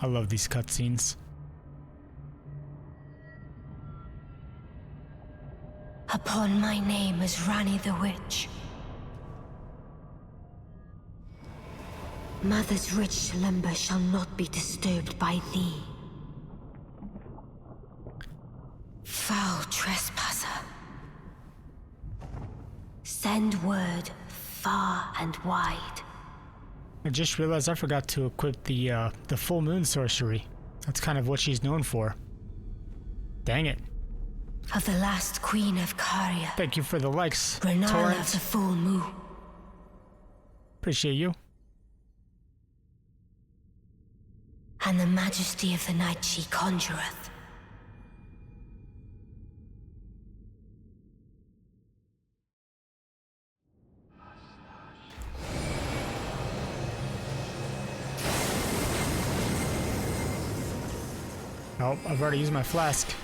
I love these cutscenes. Upon my name as Ranni the Witch. Mother's rich slumber shall not be disturbed by thee. Foul trespasser. Send word far and wide. I just realized I forgot to equip the full moon sorcery. That's kind of what she's known for. Dang it. Of the last queen of Caria. Thank you for the likes, Rennala Torrent. of the full moon. Appreciate you. And the majesty of the night she conjureth. Oh, I've already used my flask.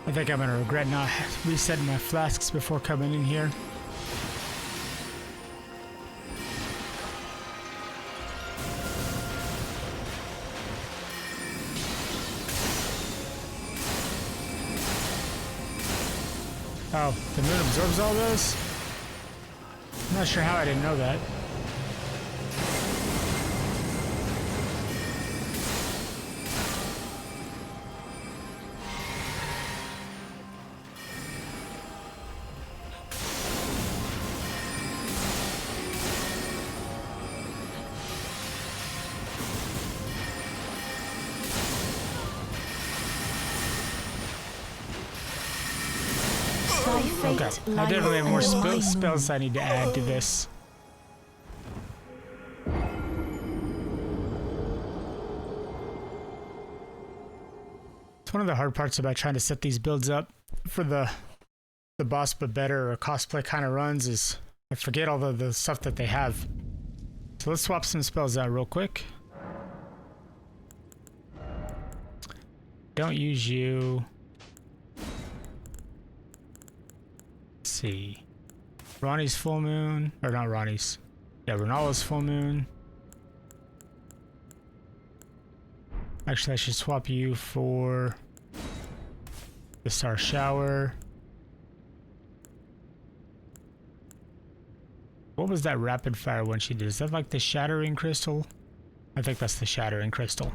I think I'm gonna regret not resetting my flasks before coming in here. Oh, the moon absorbs all those? I'm not sure how I didn't know that. Okay, I definitely have more spells I need to add to this. It's one of the hard parts about trying to set these builds up for the boss but better or cosplay kind of runs is I forget all the stuff that they have. So let's swap some spells out real quick. Don't use you. See, Ronnie's full moon, or not Ronnie's, yeah, Rennala's full moon. Actually, I should swap you for the Star Shower. What was that rapid fire one she did? Is that like the Shattering Crystal? I think that's the Shattering Crystal.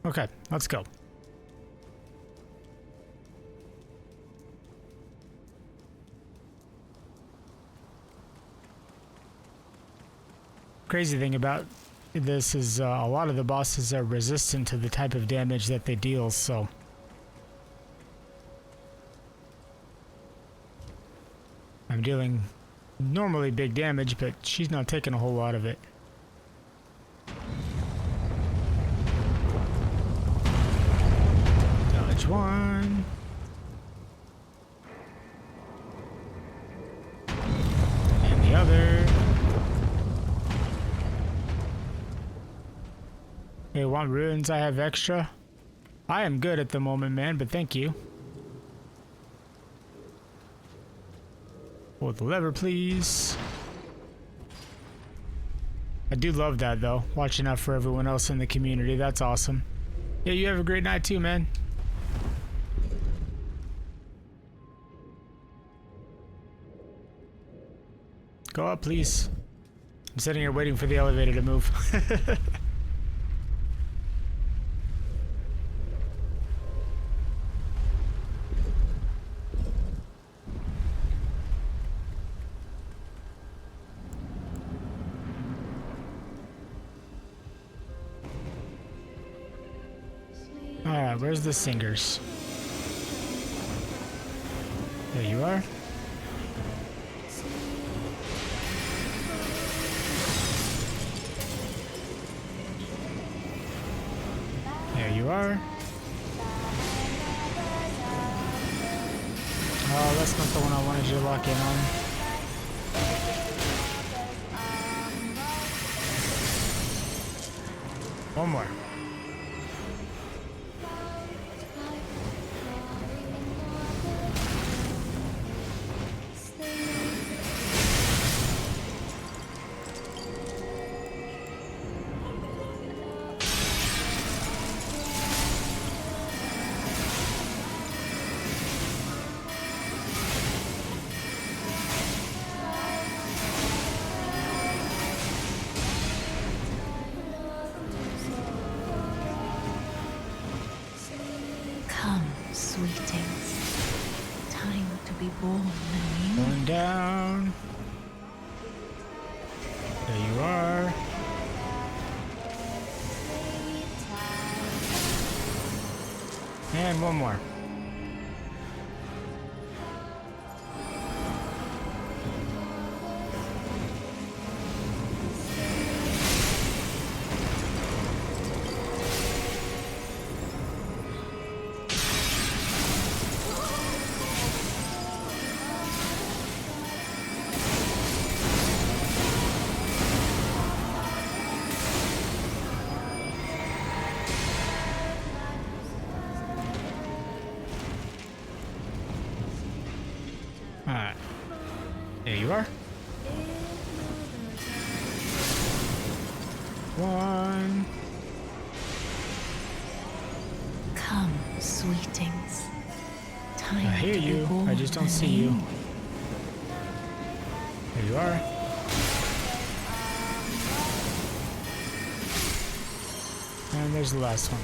Okay, let's go. Crazy thing about this is a lot of the bosses are resistant to the type of damage that they deal, so I'm dealing normally big damage, but she's not taking a whole lot of it. Dodge one. And the other. Hey, want ruins? I have extra. I am good at the moment, man, but thank you. Hold the lever, please. I do love that, though. Watching out for everyone else in the community. That's awesome. Yeah, you have a great night, too, man. Go up, please. I'm sitting here waiting for the elevator to move. Alright, where's the singers? There you are. There you are. Oh, that's not the one I wanted you to lock in on. One more. Going down. There you are. And one more. you are. One. Come, sweetings. Time I hear you. I just don't see you. There you are. And there's the last one.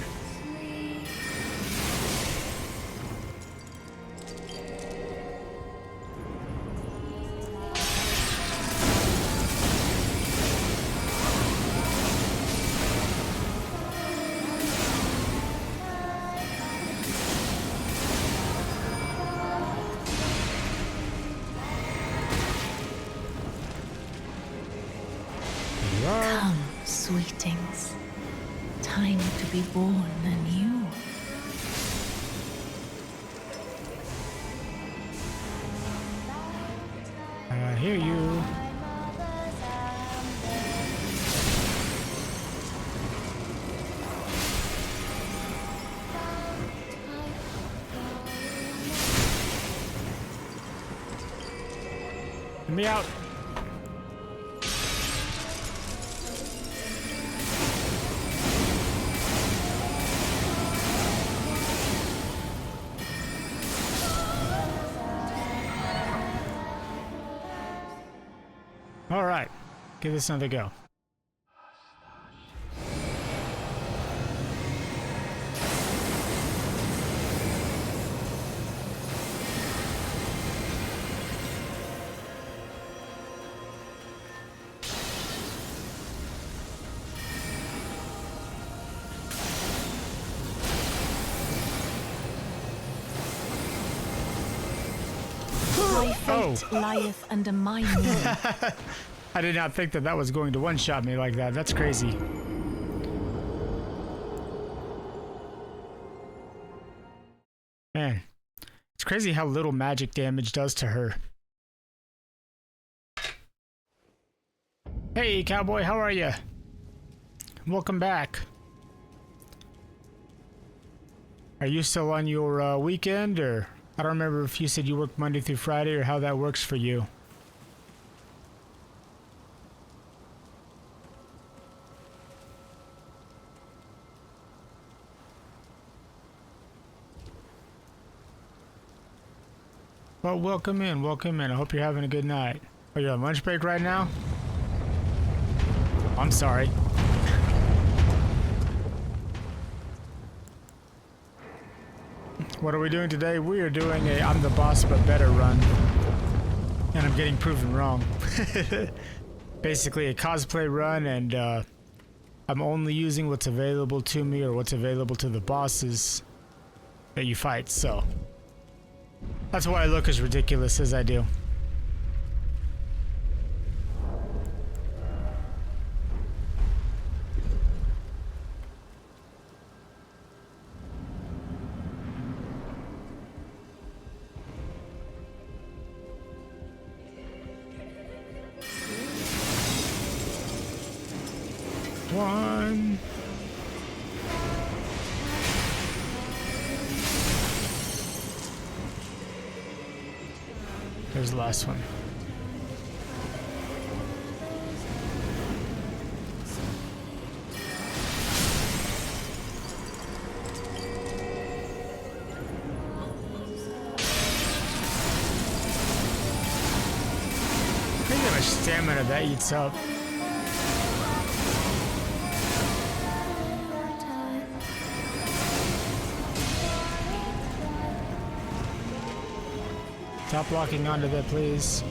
Come, sweetings. Time to be born anew. I hear you. Let me out. All right, give this another go. Thy fate lieth under my will. I did not think that that was going to one-shot me like that. That's crazy. Man, it's crazy how little magic damage does to her. Hey, cowboy, how are you? Welcome back. Are you still on your weekend, or I don't remember if you said you work Monday through Friday or how that works for you. Well, welcome in, welcome in. I hope you're having a good night. Are you on lunch break right now? I'm sorry. What are we doing today? We are doing a I'm the boss but better run. And I'm getting proven wrong. Basically a cosplay run, and I'm only using what's available to me or what's available to the bosses that you fight, so that's why I look as ridiculous as I do. One. There's the last one. Think how much stamina that eats up. Stop locking onto that, please.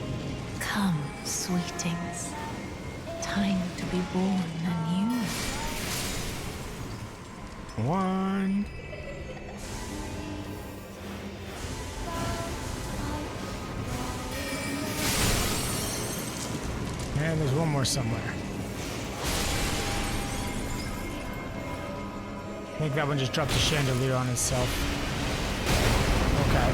Come, sweetings. Time to be born anew. One. And there's one more somewhere. I think that one just dropped a chandelier on itself. Okay.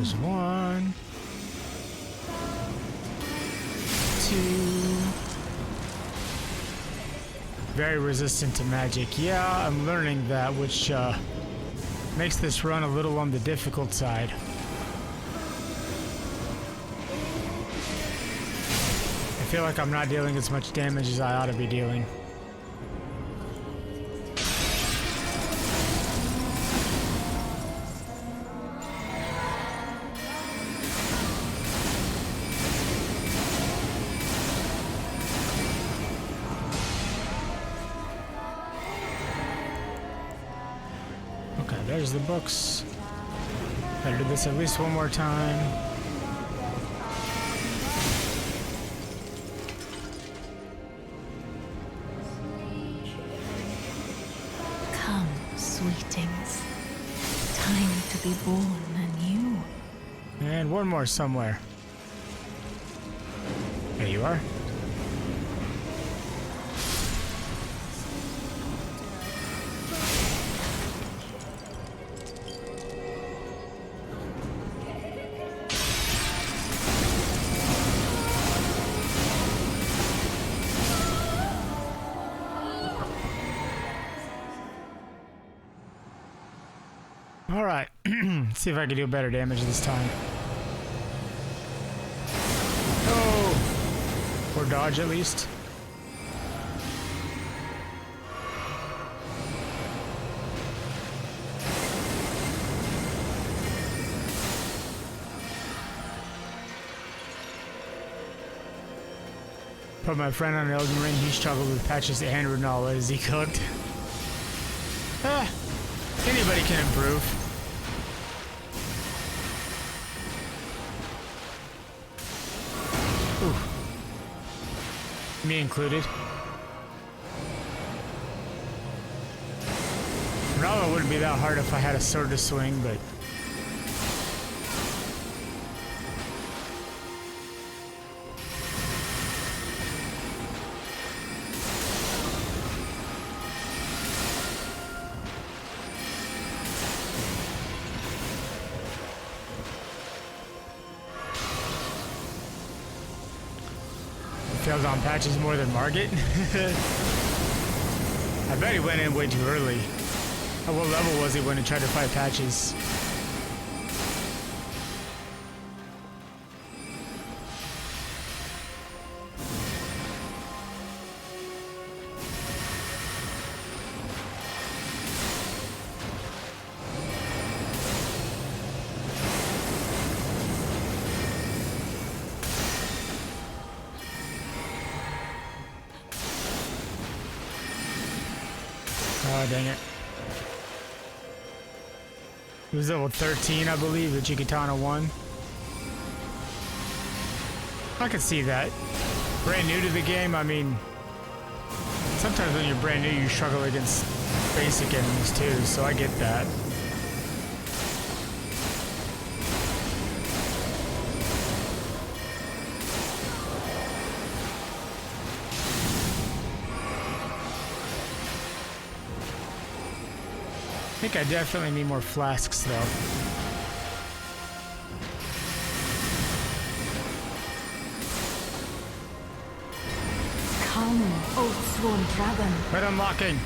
There's 1, 2. Very resistant to magic. Yeah, I'm learning that, which makes this run a little on the difficult side. I feel like I'm not dealing as much damage as I ought to be dealing. Okay, there's the books. Gotta do this at least one more time. Sweetings, time to be born anew. And one more somewhere. There you are. Alright, see if I can do better damage this time. Oh! Or dodge at least. But my friend on Elden Ring, he struggled with patches and Rennala as he cooked. Anybody can improve. Ooh. Me included. Rennala wouldn't be that hard if I had a sword to swing, but... fails on patches more than Margit. I bet he went in way too early. At what level was he when he tried to fight patches? Oh, dang it. It was level 13, I believe, the Chikatana one. I could see that. Brand new to the game, I mean, sometimes when you're brand new, you struggle against basic enemies too, so I get that. I think I definitely need more flasks, though. Come, Oathsworn Dragon. Red unlocking.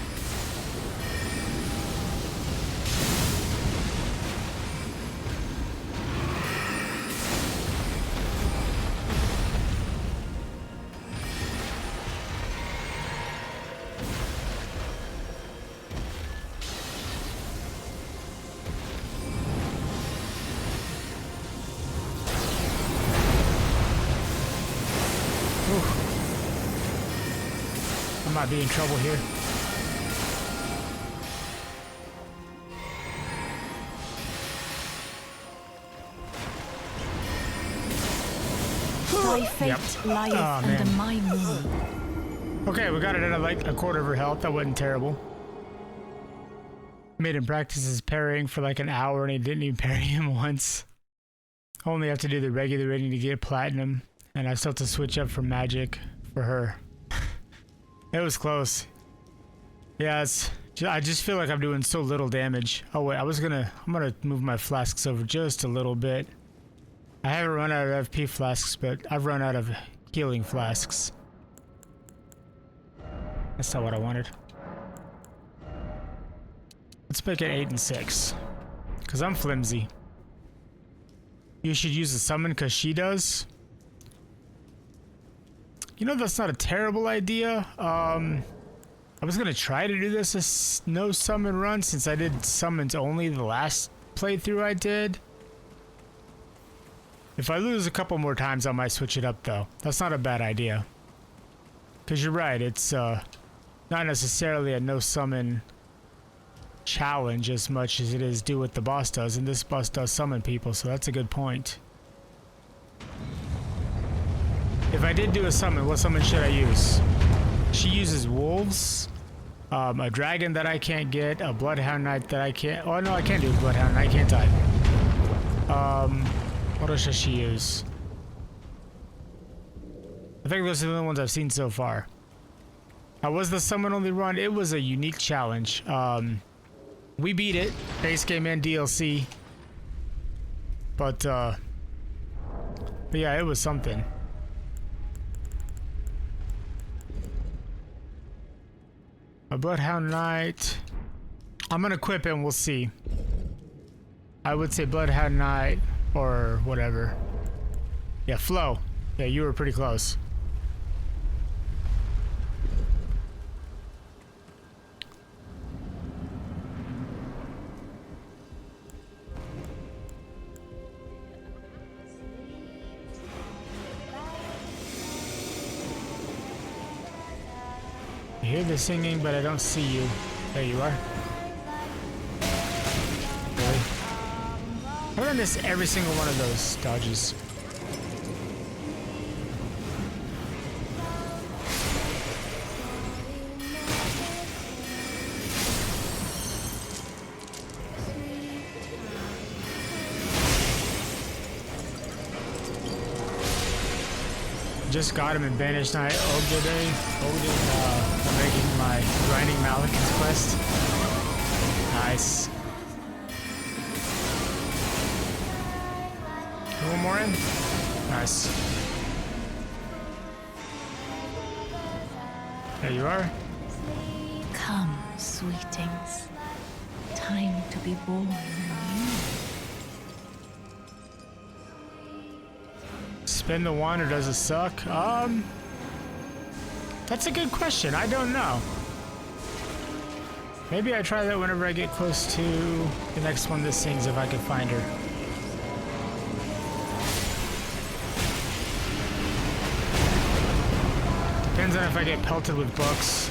I might be in trouble here. Thy fate lieth under my moon. Okay, we got it at like a quarter of her health. That wasn't terrible. Made him practice his parrying for like an hour and he didn't even parry him once. Only have to do the regular rating to get platinum, and I still have to switch up for magic for her. It was close. Yeah, I just feel like I'm doing so little damage. Oh wait, I'm gonna move my flasks over just a little bit. I haven't run out of FP flasks, but I've run out of healing flasks. That's not what I wanted. Let's make it 8 and 6. Because I'm flimsy. You should use a summon because she does. You know, that's not a terrible idea. I was going to try to do this as no summon run since I did summons only the last playthrough I did. If I lose a couple more times, I might switch it up though. That's not a bad idea. Because you're right, it's not necessarily a no summon challenge as much as it is do what the boss does, and this boss does summon people, so that's a good point. If I did do a summon, what summon should I use? She uses wolves, a dragon that I can't get, a bloodhound knight that I can't. Oh no, I can't do a bloodhound knight, can't I? What else does she use? I think those are the only ones I've seen so far. How was the summon only run? It was a unique challenge. We beat it, base game and DLC. But yeah, it was something. A Bloodhound Knight. I'm gonna equip it and we'll see. I would say Bloodhound Knight or whatever. Yeah, Flow. Yeah, you were pretty close. I hear the singing, but I don't see you. There you are. Really? I'm gonna miss every single one of those dodges. Just got him in Banished Knight Odin, I'm making my grinding Malik's quest. Nice. One more in? Nice. There you are. Come, sweetings. Time to be born anew. Spin the wand or does it suck? That's a good question. I don't know. Maybe I try that whenever I get close to the next one that sings if I can find her. Depends on if I get pelted with books.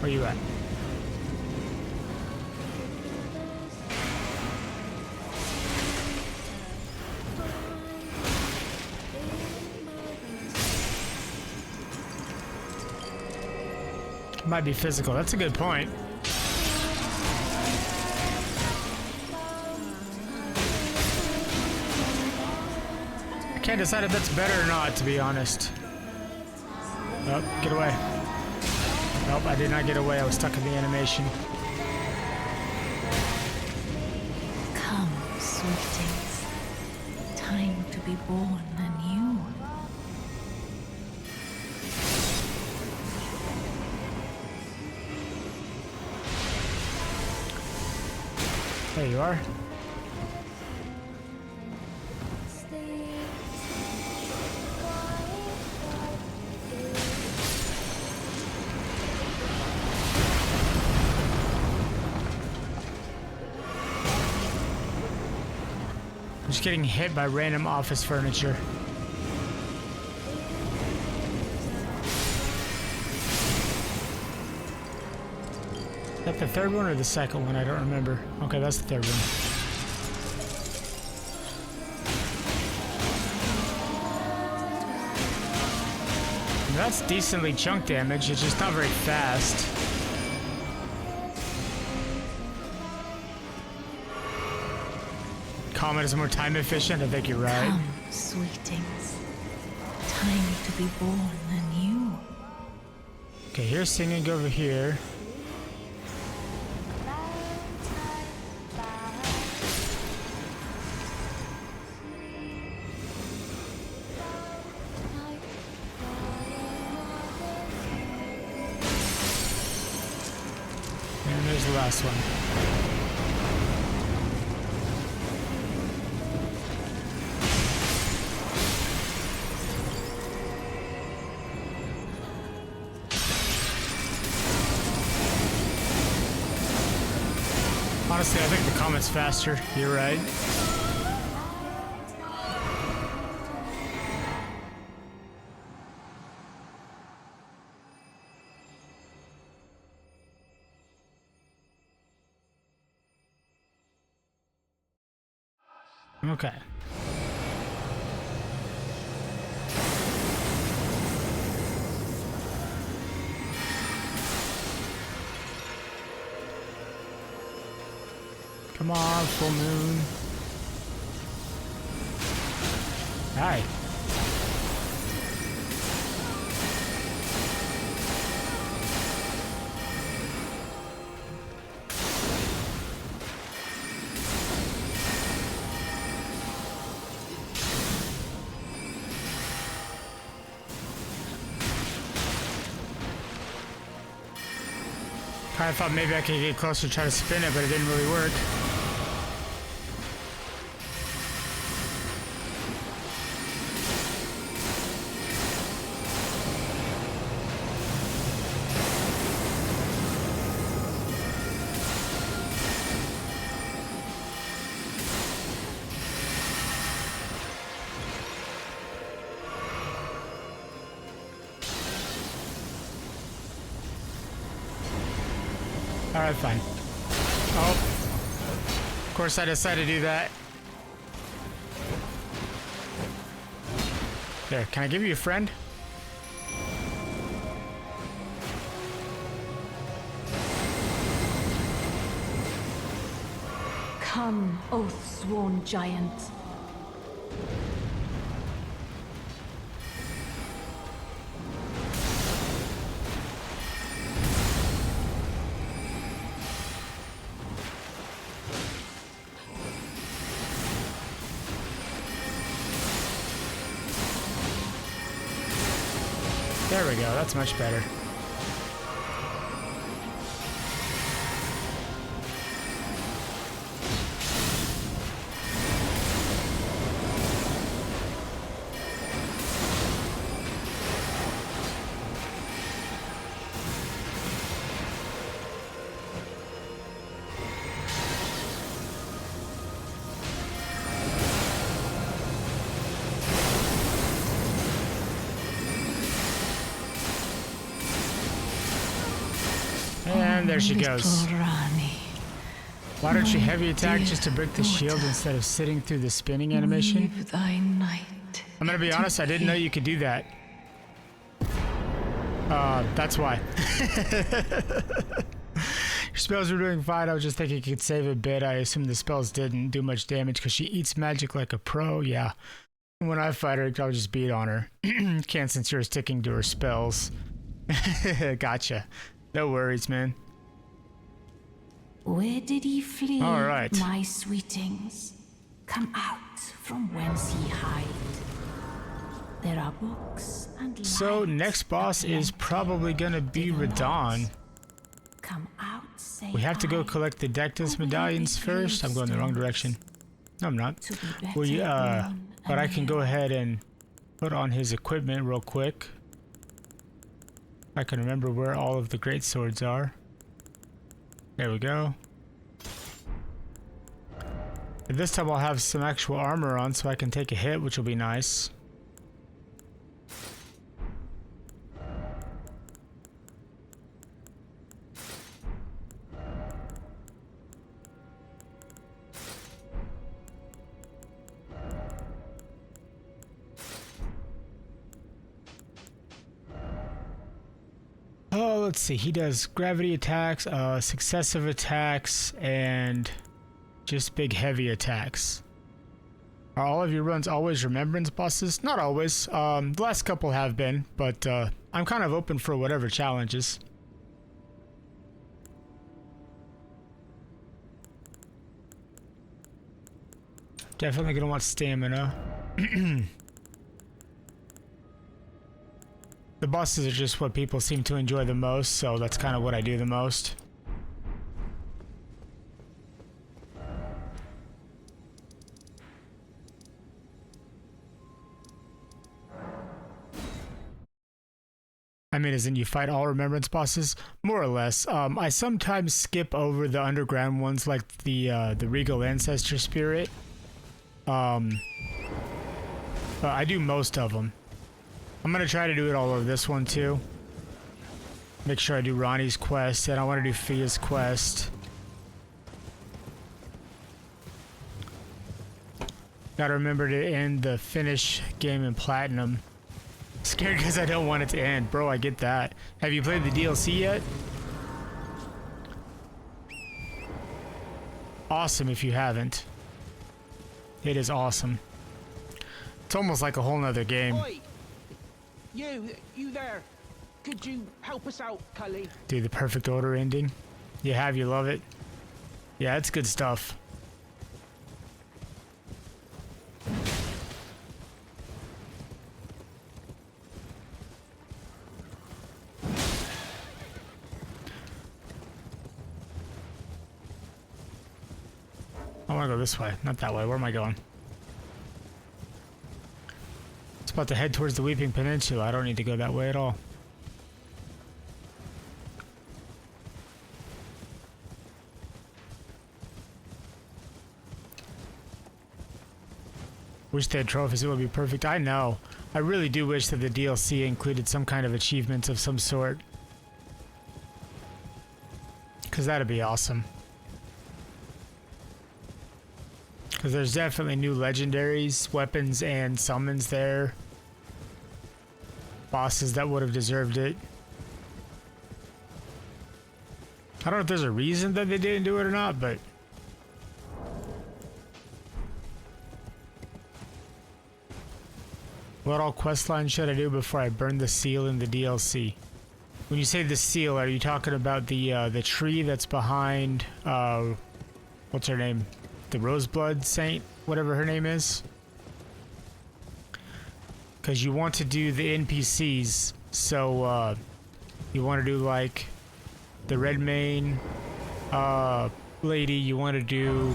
Where you at? Might be physical. That's a good point. I can't decide if that's better or not, to be honest. Oh, get away. Nope, I did not get away. I was stuck in the animation. Come, sweetings. Time to be born anew. There you are. I'm just getting hit by random office furniture. Is that the third one or the second one? I don't remember. Okay, that's the third one. And that's decently chunk damage. It's just not very fast. Comet is more time efficient. I think you're right. Come, sweetings. Time to be born anew. Okay, here's singing over here. Where's the last one? Honestly, I think the comment's faster. You're right. Okay. Come on, full moon. Hi. I thought maybe I could get closer to try to spin it, but it didn't really work. Alright, fine. Oh. Of course I decided to do that. There, can I give you a friend? Come, oath-sworn giant. There we go, that's much better. And there she goes. Why don't you heavy attack just to break the shield instead of sitting through the spinning animation? I'm gonna be honest, I didn't know you could do that. That's why. Your spells were doing fine. I was just thinking you could save a bit. I assume the spells didn't do much damage because she eats magic like a pro. Yeah. When I fight her, I'll just beat on her. Can't since you're sticking to her spells. Gotcha. No worries, man. Where did he flee, all right, my sweetings? Come out from whence he hide. There are books and so next boss is probably gonna be Radahn. Come out, we have to go collect the Dectus medallions first. I'm going the wrong direction. No, I'm not. But I can go ahead and put on his equipment real quick. I can remember where all of the great swords are. There we go. And this time I'll have some actual armor on so I can take a hit, which will be nice. Oh, let's see. He does gravity attacks, successive attacks, and just big heavy attacks. Are all of your runs always remembrance bosses? Not always. The last couple have been, but I'm kind of open for whatever challenges. Definitely gonna want stamina. The bosses are just what people seem to enjoy the most, so that's kind of what I do the most. I mean, as in you fight all remembrance bosses? More or less. I sometimes skip over the underground ones like the Regal Ancestor Spirit. But I do most of them. I'm going to try to do it all over this one too. Make sure I do Ronnie's quest, and I want to do Fia's quest. Gotta remember to end the finish game in Platinum. Scared because I don't want it to end. Bro, I get that. Have you played the DLC yet? Awesome if you haven't. It is awesome. It's almost like a whole nother game. Oi! You there. Could you help us out, Cully? Dude, the perfect order ending. You have, you love it. Yeah, it's good stuff. I want to go this way, not that way. Where am I going? It's about to head towards the Weeping Peninsula. I don't need to go that way at all. Wish they had trophies, it would be perfect. I know. I really do wish that the DLC included some kind of achievements of some sort. Because that'd be awesome. Because there's definitely new legendaries, weapons, and summons there. Bosses that would have deserved it. I don't know if there's a reason that they didn't do it or not, but... What all quest lines should I do before I burn the seal in the DLC? When you say the seal, are you talking about the tree that's behind, what's her name? The Roseblood Saint, whatever her name is? Because you want to do the NPCs, so you want to do like the Redmane lady, you want to do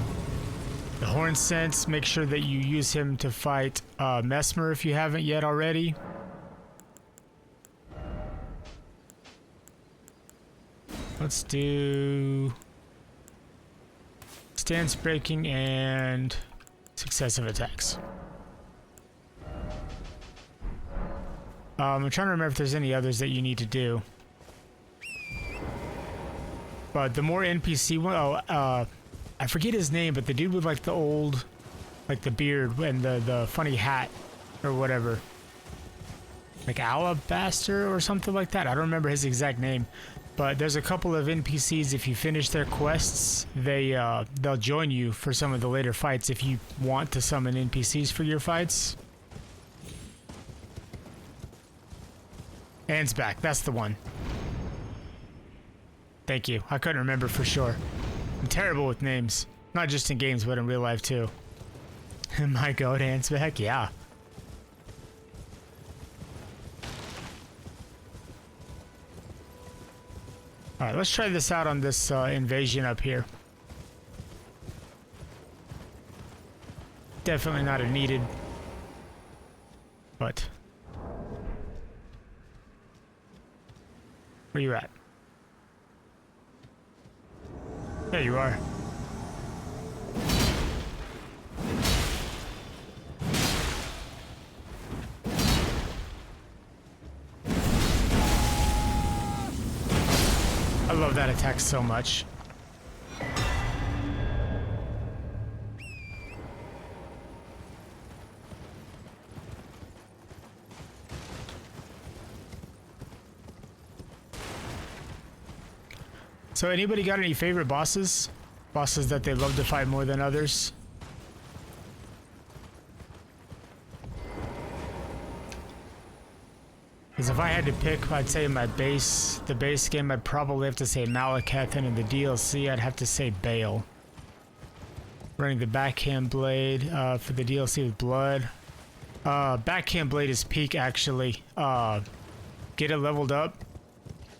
the Horn Sense, make sure that you use him to fight Mesmer if you haven't yet already. Let's do stance breaking and successive attacks. I'm trying to remember if there's any others that you need to do. But the more NPC one, I forget his name, but the dude with like the old, like the beard and the funny hat or whatever. Like Alabaster or something like that. I don't remember his exact name. But there's a couple of NPCs, if you finish their quests, they'll join you for some of the later fights if you want to summon NPCs for your fights. Anne's back, that's the one. Thank you. I couldn't remember for sure. I'm terrible with names. Not just in games, but in real life too. My goat, Anne's back? Yeah. Alright, let's try this out on this invasion up here. Definitely not a needed, but... Where you at? There you are. I love that attack so much. So anybody got any favorite bosses? Bosses that they love to fight more than others? Because if I had to pick, I'd say the base game, I'd probably have to say Malekith, and in the DLC, I'd have to say Bale. Running the backhand blade for the DLC with blood. Backhand blade is peak, actually. Get it leveled up,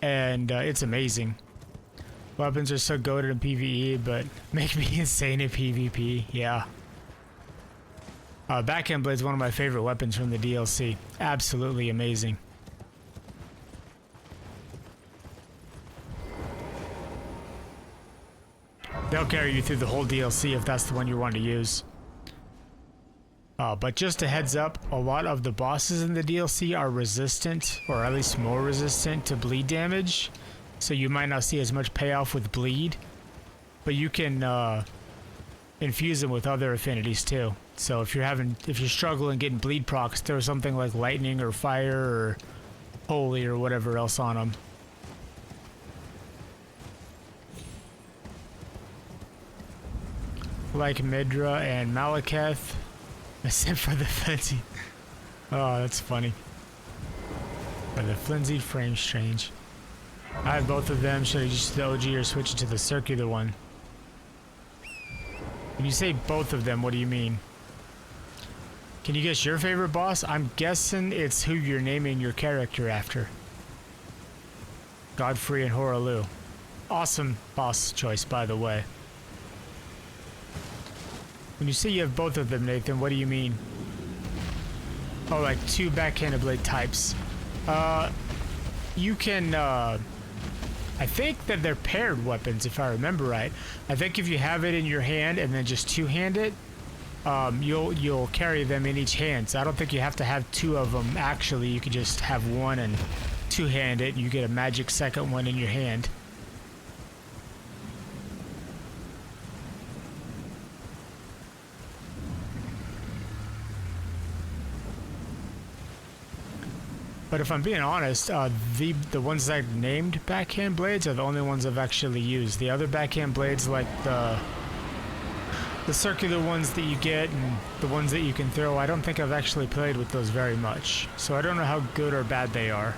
and it's amazing. Weapons are so goated in PvE, but make me insane in PvP, yeah. Backhand blade is one of my favorite weapons from the DLC. Absolutely amazing. They'll carry you through the whole DLC if that's the one you want to use. But just a heads up, a lot of the bosses in the DLC are resistant, or at least more resistant to bleed damage. So you might not see as much payoff with bleed. But you can infuse them with other affinities too. So if you're struggling getting bleed procs, throw something like lightning or fire or holy or whatever else on them. Like Midra and Malekith, except for the flimsy. Oh, that's funny. For the flimsy frame strange. I have both of them. Should I just the OG or switch it to the circular one? When you say both of them, what do you mean? Can you guess your favorite boss? I'm guessing it's who you're naming your character after. Godfrey and Horalu. Awesome boss choice, by the way. When you say you have both of them, Nathan, what do you mean? Oh, like two backhanded blade types. You can, I think that they're paired weapons, if I remember right. I think if you have it in your hand and then just two-hand it, you'll carry them in each hand. So I don't think you have to have two of them, actually. You can just have one and two-hand it, and you get a magic second one in your hand. But if I'm being honest, the ones I've named backhand blades are the only ones I've actually used. The other backhand blades, like the circular ones that you get and the ones that you can throw, I don't think I've actually played with those very much. So I don't know how good or bad they are.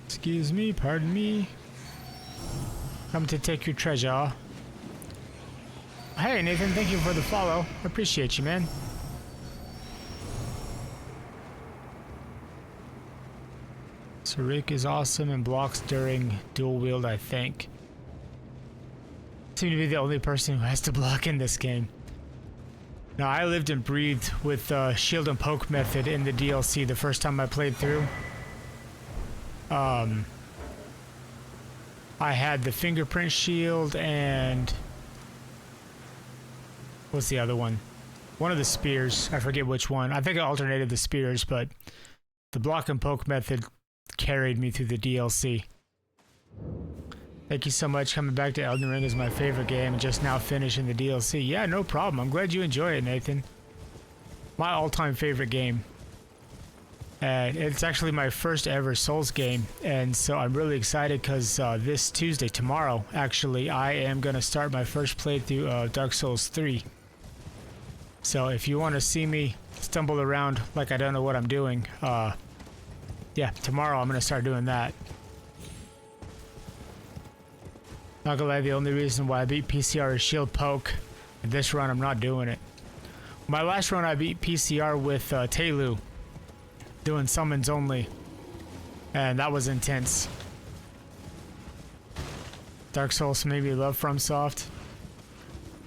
Excuse me, pardon me. Come to take your treasure. Hey, Nathan, thank you for the follow. I appreciate you, man. Sarik is awesome and blocks during dual wield, I think. Seem to be the only person who has to block in this game. Now, I lived and breathed with shield and poke method in the DLC the first time I played through. I had the fingerprint shield and what's the other one? One of the spears. I forget which one. I think I alternated the spears, but the block and poke method carried me through the DLC. Thank you so much. Coming back to Elden Ring is my favorite game and just now finishing the DLC. Yeah, no problem. I'm glad you enjoy it, Nathan. My all-time favorite game. And it's actually my first ever Souls game, and so I'm really excited because this Tuesday, tomorrow, actually, I am going to start my first playthrough of Dark Souls 3. So if you want to see me stumble around like I don't know what I'm doing, yeah, tomorrow I'm going to start doing that. Not gonna lie, the only reason why I beat PCR is shield poke, and this run I'm not doing it. My last run I beat PCR with Telu. Doing summons only, and that was intense. Dark Souls made me love FromSoft.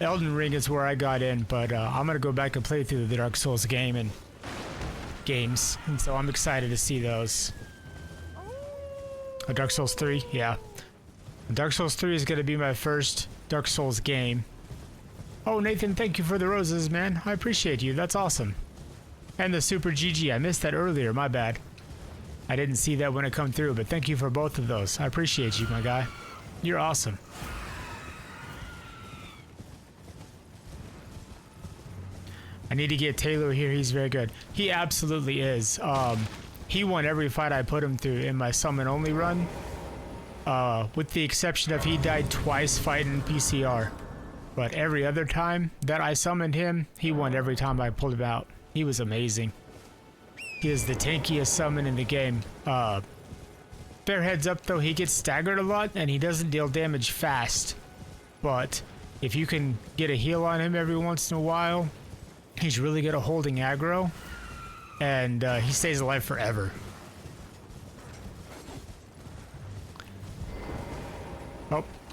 Elden Ring is where I got in, but I'm gonna go back and play through the Dark Souls games, and so I'm excited to see those. Dark Souls 3, yeah. Dark Souls 3 is gonna be my first Dark Souls game. Oh, Nathan, thank you for the roses, man. I appreciate you. That's awesome. And the Super GG. I missed that earlier. My bad. I didn't see that when it come through, but thank you for both of those. I appreciate you, my guy. You're awesome. I need to get Taylor here. He's very good. He absolutely is. He won every fight I put him through in my summon only run. With the exception of he died twice fighting PCR. But every other time that I summoned him, he won every time I pulled him out. He was amazing. He is the tankiest summon in the game. Fair heads up though, he gets staggered a lot and he doesn't deal damage fast. But if you can get a heal on him every once in a while, he's really good at holding aggro. And he stays alive forever.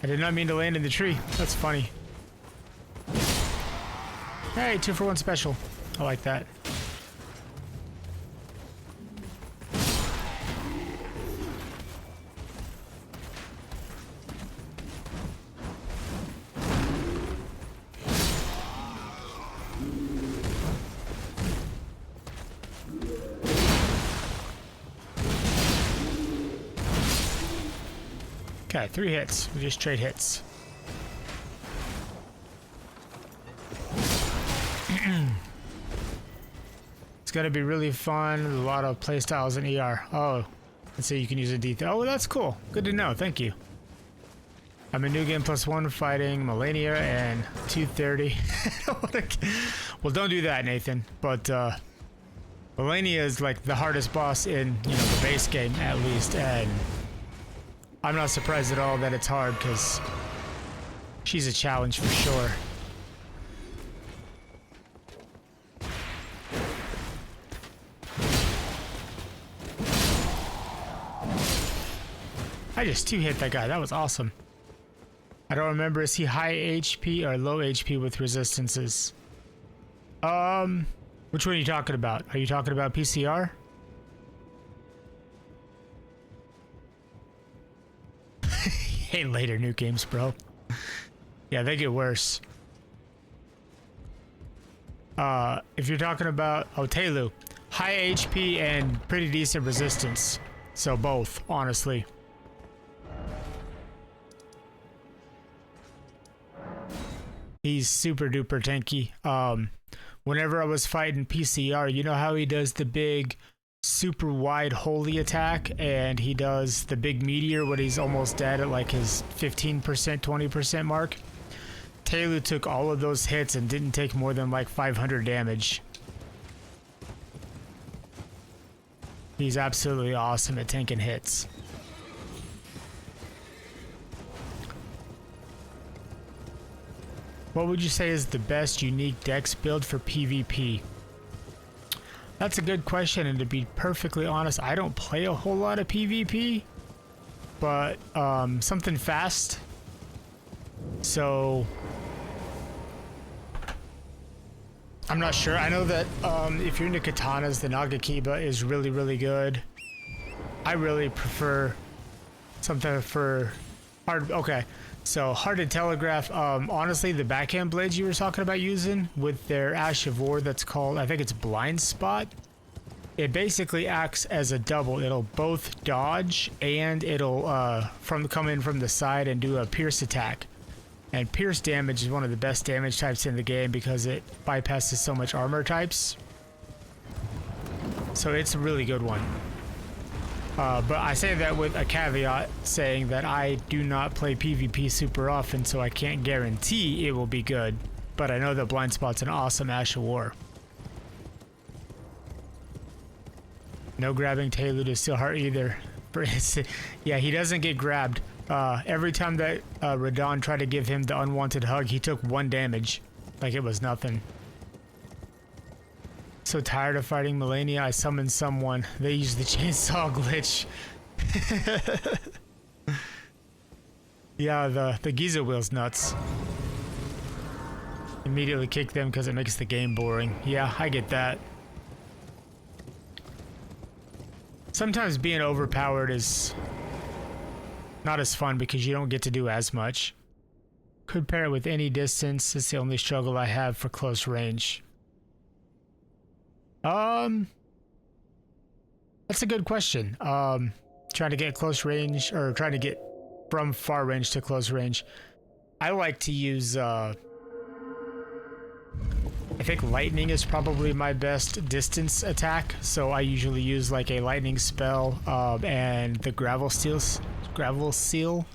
I did not mean to land in the tree. That's funny. Hey, 2-for-1 special. I like that. Okay, 3 hits. We just trade hits. It's gonna be really fun. A lot of playstyles in ER. Oh, let's see. You can use a D. Oh, that's cool. Good to know. Thank you. I'm a new game +1 fighting Liurnia and 230. Well, don't do that, Nathan. But Liurnia is like the hardest boss in the base game at least, and I'm not surprised at all that it's hard because she's a challenge for sure. I just 2-hit that guy. That was awesome. I don't remember. Is he high HP or low HP with resistances? Which one are you talking about? Are you talking about PCR? Hey, later new games, bro. Yeah, they get worse. If you're talking about Telu, high HP and pretty decent resistance. So both, honestly. He's super duper tanky. Whenever I was fighting PCR, you know how he does the big super wide holy attack, and he does the big meteor when he's almost dead at like his 15%, 20% mark? Telu took all of those hits and didn't take more than like 500 damage. He's absolutely awesome at tanking hits. What would you say is the best unique dex build for PvP? That's a good question, and to be perfectly honest, I don't play a whole lot of PvP, but something fast. So I'm not sure. I know that if you're into katanas, the Nagakiba is really, really good. I really prefer something for hard. Okay, so Hearted Telegraph. Honestly, the backhand blades you were talking about using with their Ash of War, that's called, I think it's Blind Spot. It basically acts as a double. It'll both dodge and it'll come in from the side and do a pierce attack. And pierce damage is one of the best damage types in the game because it bypasses so much armor types. So it's a really good one. But I say that with a caveat saying that I do not play PvP super often, so I can't guarantee it will be good. But I know that Blind Spot's an awesome Ash of War. No grabbing Telu to Steel Heart either. Yeah, he doesn't get grabbed. Every time that Radahn tried to give him the unwanted hug, he took 1 damage. Like it was nothing. So tired of fighting Liurnia, I summoned someone. They use the chainsaw glitch. Yeah, the Giza wheel's nuts. Immediately kick them because it makes the game boring. Yeah, I get that. Sometimes being overpowered is not as fun because you don't get to do as much. Could pair it with any distance. It's the only struggle I have for close range. That's a good question. Trying to get close range, or trying to get from far range to close range. I like to use, I think lightning is probably my best distance attack. So I usually use like a lightning spell, and the gravel seal,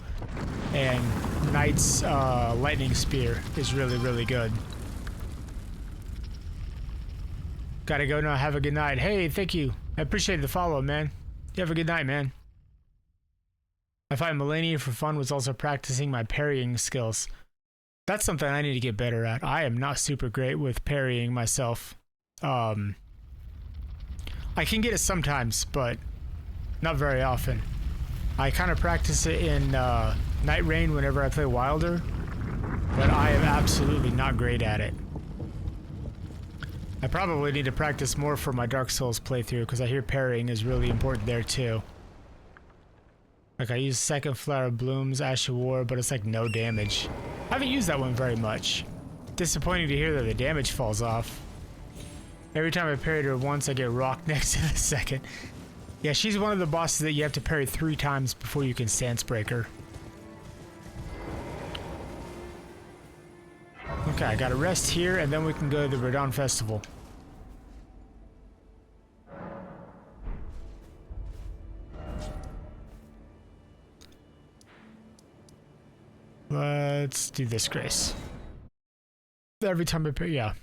and Knight's lightning spear is really, really good. Gotta go now. Have a good night. Hey, thank you. I appreciate the follow, man. You have a good night, man. I find Liurnia for fun was also practicing my parrying skills. That's something I need to get better at. I am not super great with parrying myself. I can get it sometimes, but not very often. I kind of practice it in Night Rain whenever I play Wilder, but I am absolutely not great at it. I probably need to practice more for my Dark Souls playthrough because I hear parrying is really important there too. Like I use Second Flower of Blooms, Ash of War, but it's like no damage. I haven't used that one very much. Disappointing to hear that the damage falls off. Every time I parried her once, I get rocked next to the second. Yeah, she's one of the bosses that you have to parry 3 times before you can stance break her. Okay, I gotta rest here, and then we can go to the Radahn Festival. Let's do this, Grace. Every time I parry, yeah.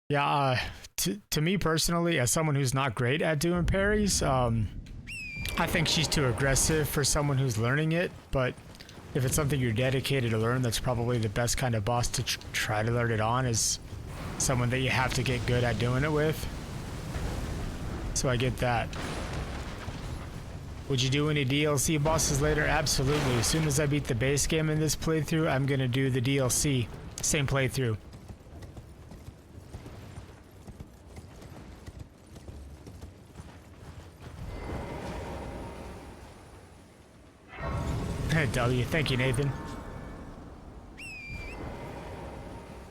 Yeah, to me personally, as someone who's not great at doing parries, I think she's too aggressive for someone who's learning it, but if it's something you're dedicated to learn, that's probably the best kind of boss to try to learn it on, is someone that you have to get good at doing it with. So I get that. Would you do any DLC bosses later? Absolutely. As soon as I beat the base game in this playthrough, I'm gonna do the DLC. Same playthrough. W. Thank you, Nathan.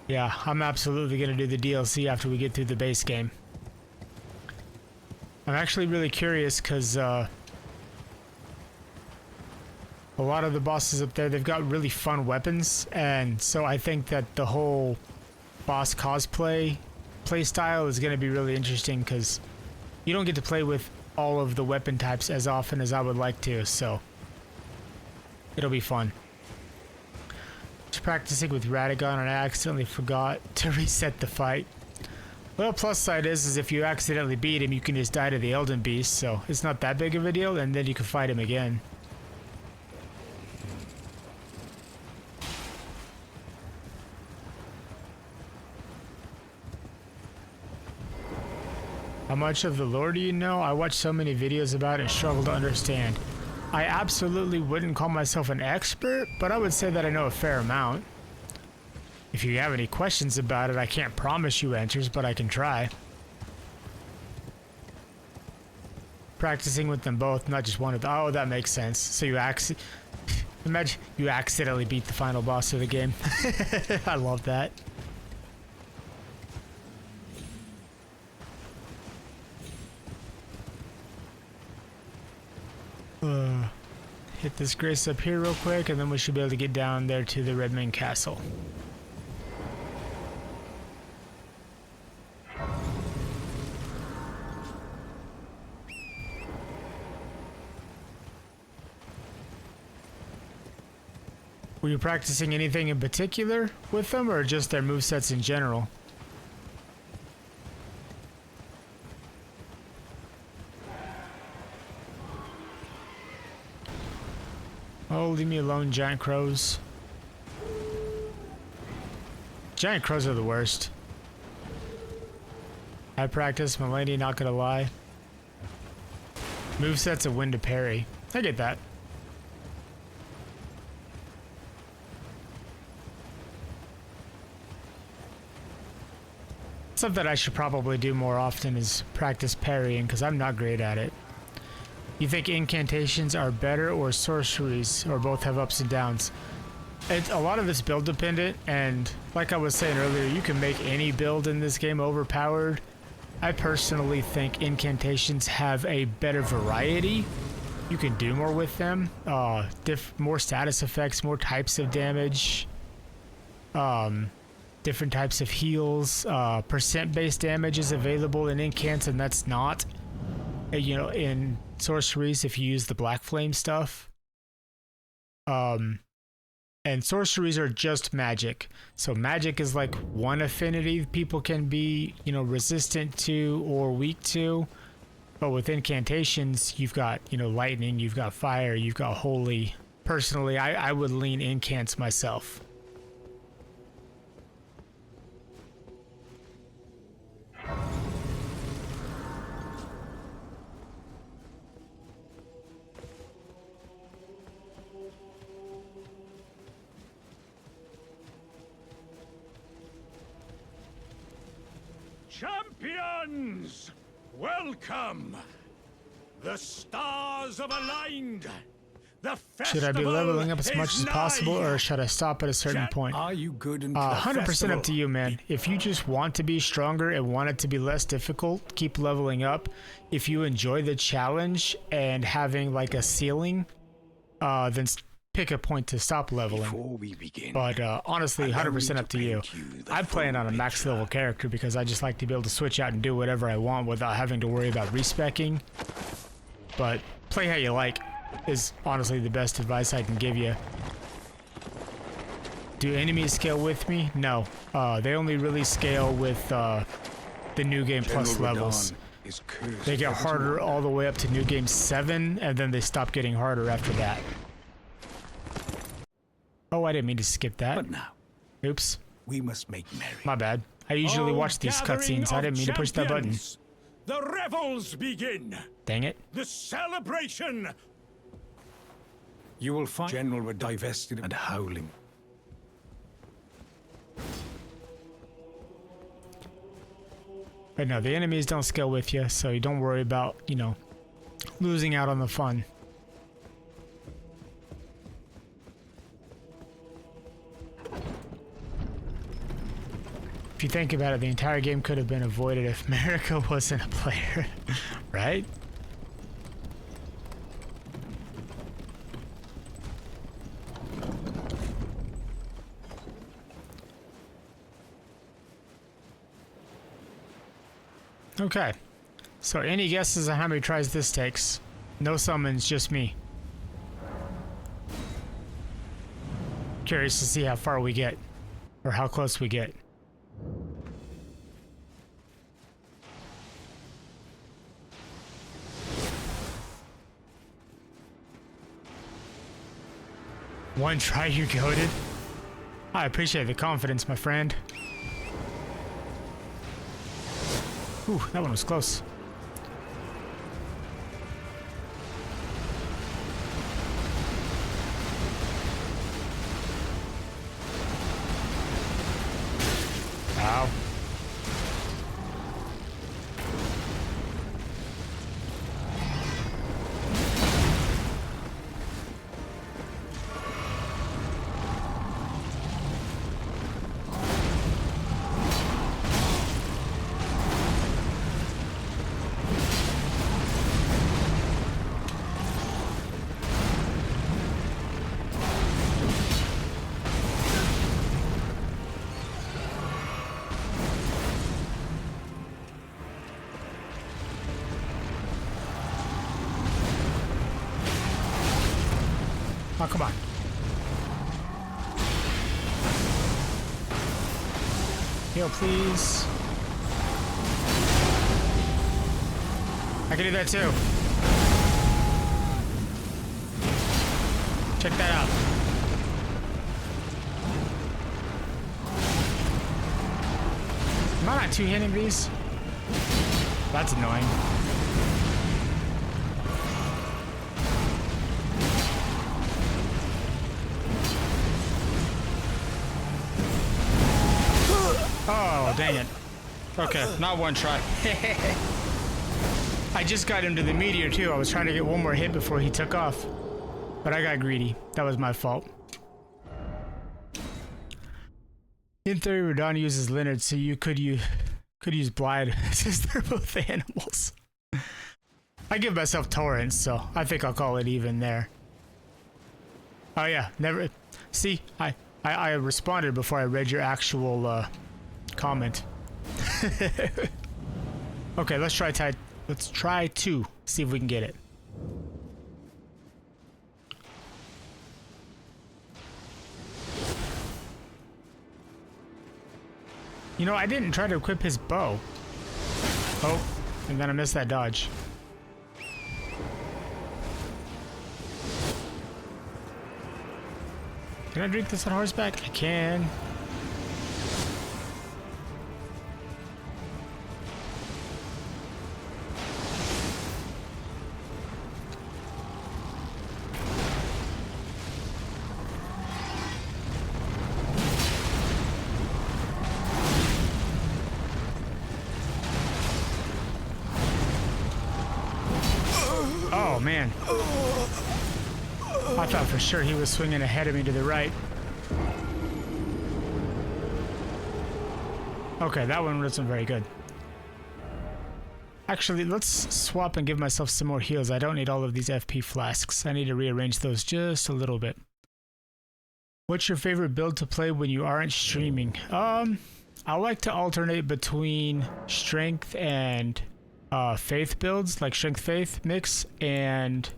Yeah, I'm absolutely going to do the DLC after we get through the base game. I'm actually really curious because a lot of the bosses up there, they've got really fun weapons, and so I think that the whole boss cosplay playstyle is going to be really interesting because you don't get to play with all of the weapon types as often as I would like to, so it'll be fun. Just practicing with Radagon and I accidentally forgot to reset the fight. Well, plus side is if you accidentally beat him, you can just die to the Elden Beast, so it's not that big of a deal, and then you can fight him again. How much of the lore do you know? I watch so many videos about it and struggle to understand. I absolutely wouldn't call myself an expert, but I would say that I know a fair amount. If you have any questions about it, I can't promise you answers, but I can try. Practicing with them both, not just one of them. Oh, that makes sense. So you imagine you accidentally beat the final boss of the game. I love that. Hit this Grace up here real quick, and then we should be able to get down there to the Redmane Castle. Were you practicing anything in particular with them, or just their movesets in general? Oh, leave me alone, giant crows. Giant crows are the worst. I practice, my lady, not gonna lie. Movesets of when to parry. I get that. Something I should probably do more often is practice parrying, because I'm not great at it. You think incantations are better or sorceries, or both have ups and downs? A lot of it's build dependent, and like I was saying earlier, you can make any build in this game overpowered. I personally think incantations have a better variety. You can do more with them. More status effects, more types of damage, different types of heals. Percent-based damage is available in incants, and that's not. You know, in sorceries, if you use the black flame stuff. And sorceries are just magic. So magic is like one affinity people can be, you know, resistant to or weak to. But with incantations, you've got, you know, lightning, you've got fire, you've got holy. Personally, I would lean incants myself. Champions! Welcome! The stars have aligned! The should I be leveling up as much as possible, or should I stop at a certain point? Are you good in 100% up to you, man. If you just want to be stronger and want it to be less difficult, keep leveling up. If you enjoy the challenge and having like a ceiling, then pick a point to stop leveling. Before we begin, but honestly, 100% up to you. I'm playing on a max level character because I just like to be able to switch out and do whatever I want without having to worry about respecking. But play how you like is honestly the best advice I can give you. Do enemies scale with me? No. They only really scale with the New Game Plus levels. They get harder all the way up to New Game 7, and then they stop getting harder after that. Oh, I didn't mean to skip that. But now, oops. We must make merry. My bad. I usually watch these cutscenes. I didn't mean to push that button. The revels begin. Dang it. The celebration. You will find General were divested and howling. But no, the enemies don't scale with you, so you don't worry about, you know, losing out on the fun. If you think about it, the entire game could have been avoided if Marika wasn't a player, right? Okay, so any guesses on how many tries this takes? No summons, just me. Curious to see how far we get, or how close we get. One try, you goated. I appreciate the confidence, my friend. Ooh, that one was close. Ow. Oh, come on. Heal, please. I can do that too. Check that out. Am I not two-handing these? That's annoying. Oh, dang it. Okay, not one try. I just got him to the meteor too. I was trying to get one more hit before he took off. But I got greedy. That was my fault. In theory, Radahn uses Leonard, so you could use Blide since they're both animals. I give myself Torrents, so I think I'll call it even there. Oh yeah, never. See, I responded before I read your actual comment. Okay, let's try two. See if we can get it. You know, I didn't try to equip his bow. Oh, and then I missed that dodge. Can I drink this on horseback? I can. Oh, man. I thought for sure he was swinging ahead of me to the right. Okay, that one wasn't very good. Actually, let's swap and give myself some more heals. I don't need all of these FP flasks. I need to rearrange those just a little bit. What's your favorite build to play when you aren't streaming? I like to alternate between strength and faith builds, like strength faith mix, and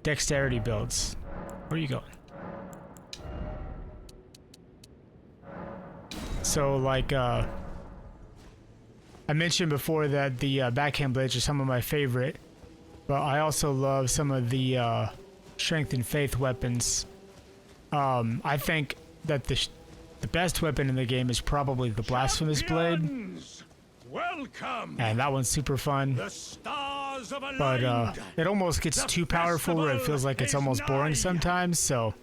dexterity builds. Where are you going? So like I mentioned before that the backhand blades are some of my favorite, but I also love some of the strength and faith weapons. I think that the best weapon in the game is probably the blasphemous blade. Welcome. And that one's super fun. The stars of But it almost gets too powerful where it feels like it's almost boring sometimes, so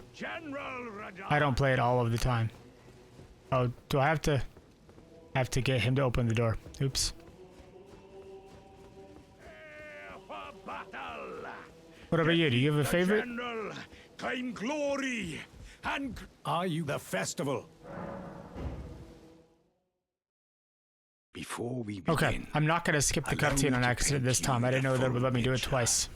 I don't play it all of the time. Oh, do I have to get him to open the door? Oops. What about you? Do you have a favorite? Claim glory and are you the festival? Before we begin, okay, I'm not gonna skip the cutscene on accident this time. I didn't know that would let me do it twice.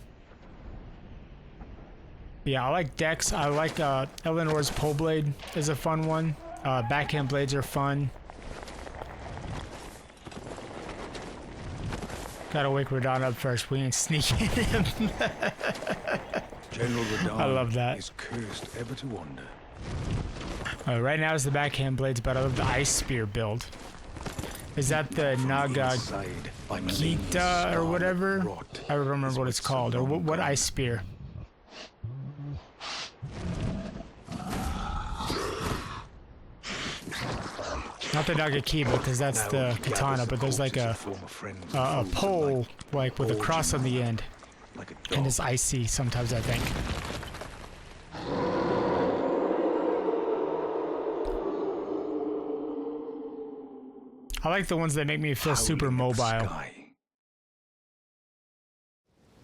Yeah, I like Dex. I like Eleanor's pole blade is a fun one. Backhand blades are fun. Gotta wake Radahn up first. We ain't sneaking him. General Radahn I love that. is cursed ever to wander. Right now is the backhand blades, but I love the ice spear build. Is that the Naga Kita or whatever? I don't remember what it's called. Or what ice spear? Not the Nagakiba, because that's the katana, but there's like a pole like with a cross on the end. And it's icy sometimes, I think. I like the ones that make me feel super mobile.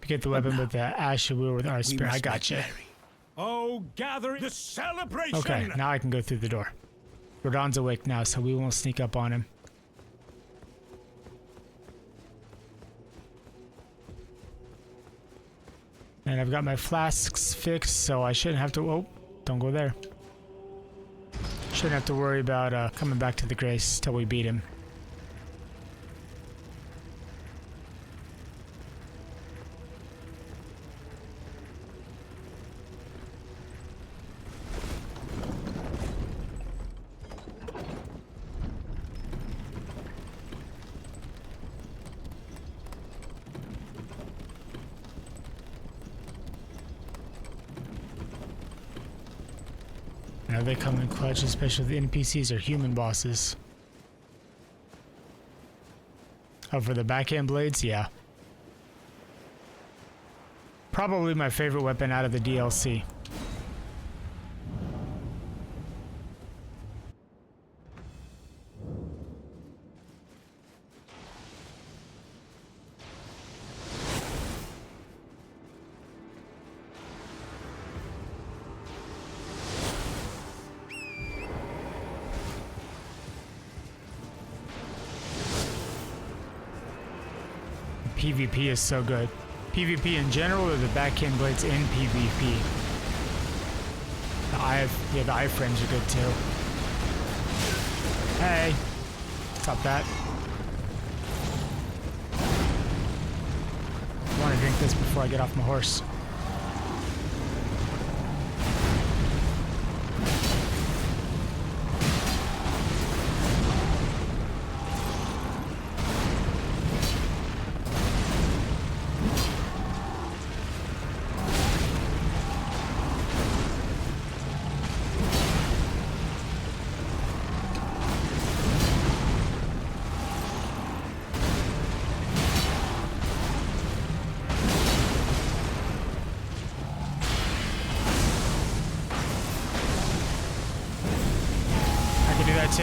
You get the weapon with the ash wheel with our spear. I gotcha. Oh, gather the celebration. Okay, now I can go through the door. Radahn's awake now, so we won't sneak up on him. And I've got my flasks fixed, so I shouldn't have to... Oh, don't go there. Shouldn't have to worry about coming back to the Grace till we beat him. Now they come in clutch, especially the NPCs or human bosses. Oh, for the backhand blades? Yeah. Probably my favorite weapon out of the DLC. PvP is so good. PvP in general or the backhand blades in PvP? The iframes are good too. Hey! Stop that. I want to drink this before I get off my horse. Too.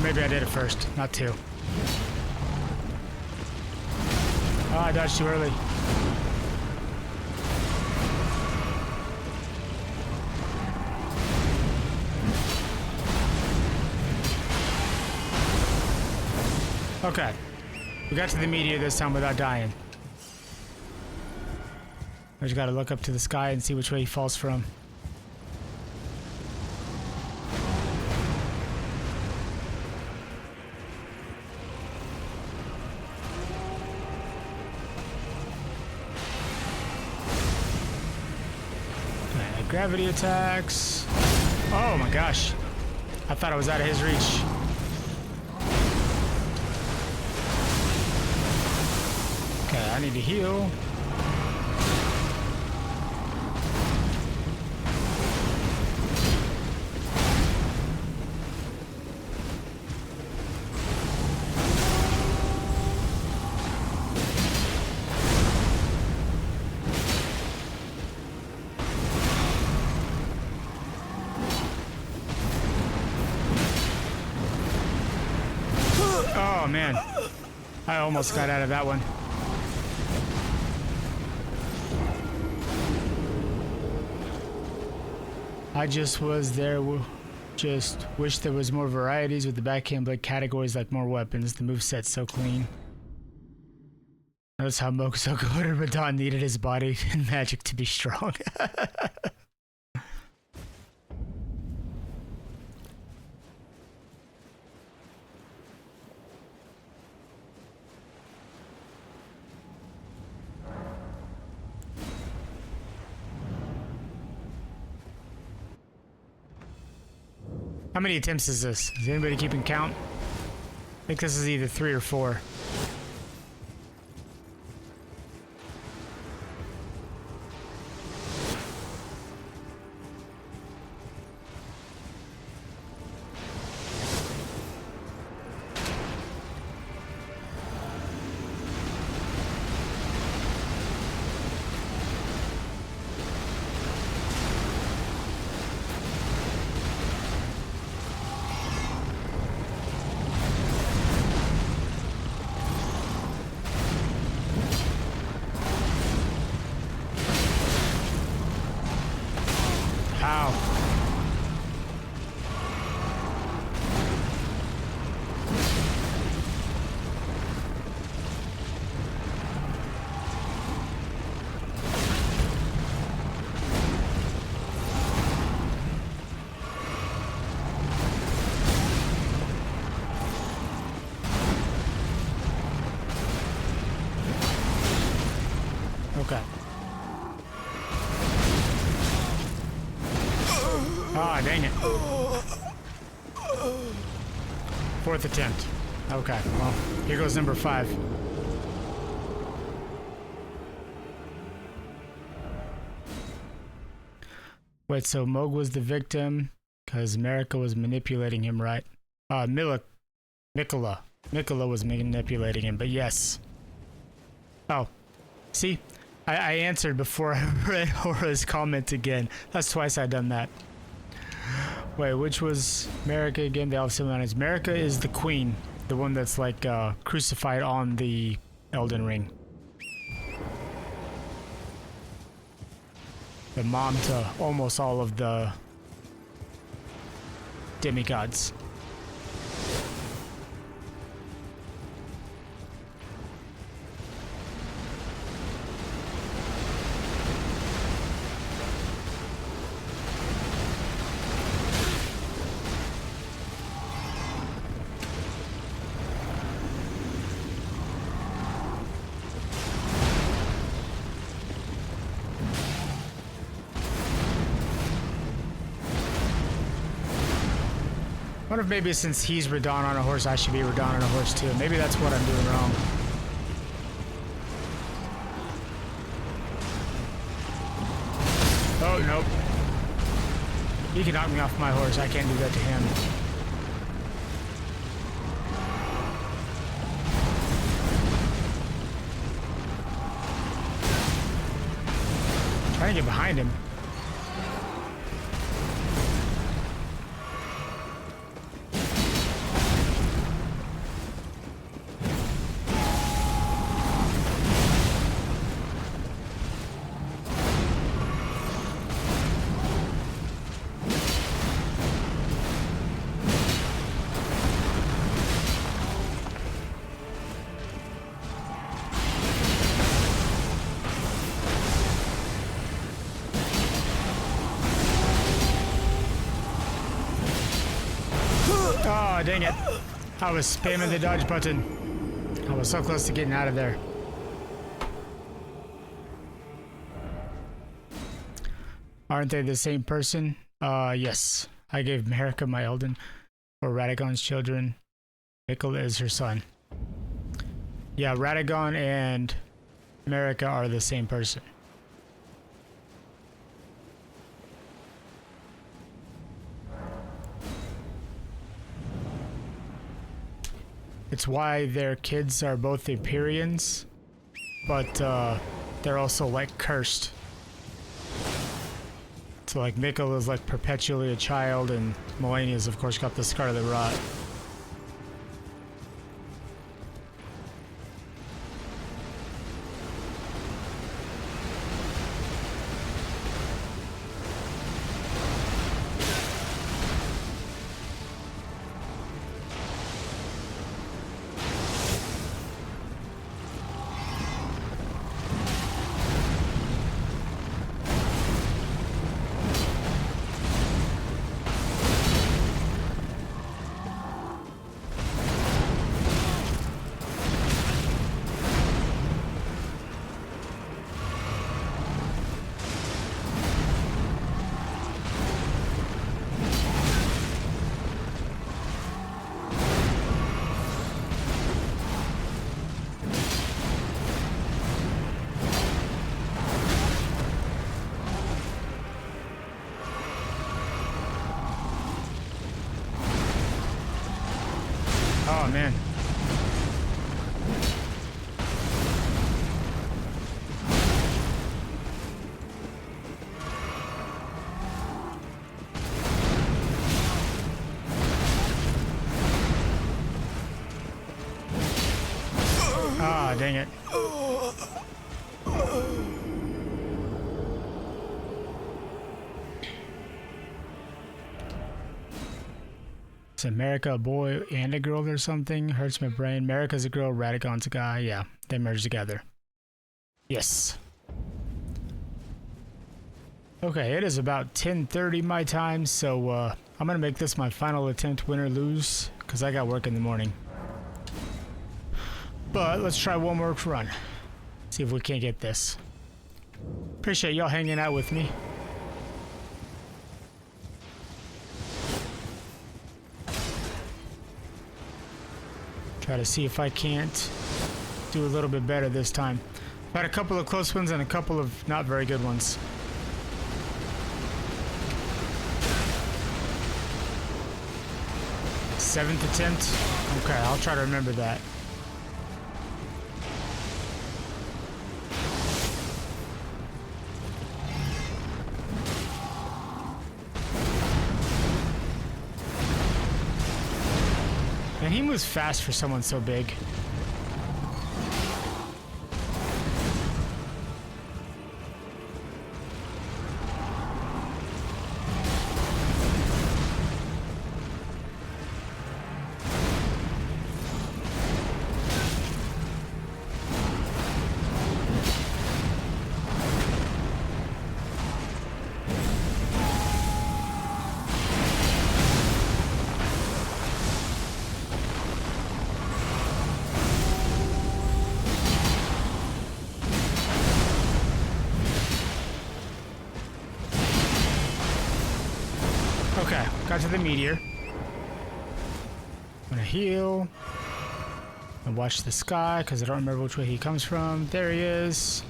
Maybe I did it first, not two. Oh, I dodged too early. Okay. We got to the meteor this time without dying. I just gotta look up to the sky and see which way he falls from. Okay, gravity attacks. Oh my gosh. I thought I was out of his reach. Okay, I need to heal. Oh man, I almost got out of that one. I just was there, just wish there was more varieties with the backhand blade categories like more weapons. The moveset's so clean. Notice how Mokuso Godrick Radahn needed his body and magic to be strong. How many attempts is this? Is anybody keeping count? I think this is either 3 or 4. Okay. Ah, dang it. 4th attempt. Okay, well, here goes number 5. Wait, so Moog was the victim because Marika was manipulating him, right? Mikola was manipulating him, but yes. Oh, see? I answered before I read Hora's comment again. That's twice I've done that. Wait, which was Marika again? They all have similar names. Marika is the queen. The one that's like crucified on the Elden Ring. The mom to almost all of the demigods. I wonder if maybe since he's Radahn on a horse, I should be Radahn on a horse too. Maybe that's what I'm doing wrong. Oh, nope. He can knock me off my horse. I can't do that to him. Trying to get behind him. Oh, dang it. I was spamming the dodge button. I was so close to getting out of there. Aren't they the same person? Yes. I gave Marika my Elden for Radagon's children. Mikkel is her son. Yeah, Radagon and Marika are the same person. It's why their kids are both Empyreans, but they're also like cursed. So like Mikkel is like perpetually a child, and Melania's of course got the Scarlet Rot. Oh man. Ah, dang it. Is Marika a boy and a girl or something? Hurts my brain. Marika's a girl, Radagon's a guy. Yeah, they merge together. Yes. Okay, it is about 10:30 my time, so I'm gonna make this my final attempt, win or lose, because I got work in the morning. But let's try one more run. See if we can't get this. Appreciate y'all hanging out with me. Try to see if I can't do a little bit better this time. I've had a couple of close ones and a couple of not very good ones. Seventh attempt? Okay, I'll try to remember that. And he moves fast for someone so big. Okay, got to the meteor. I'm gonna heal. And watch the sky, because I don't remember which way he comes from. There he is.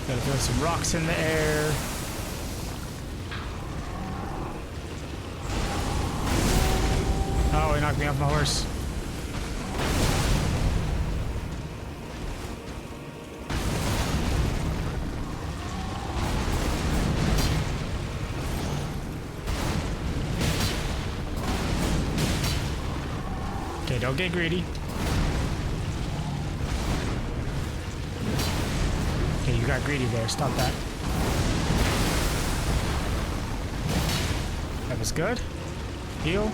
Gotta throw some rocks in the air. Oh, he knocked me off my horse. Okay, don't get greedy. Okay, you got greedy there. Stop that. That was good. Heal.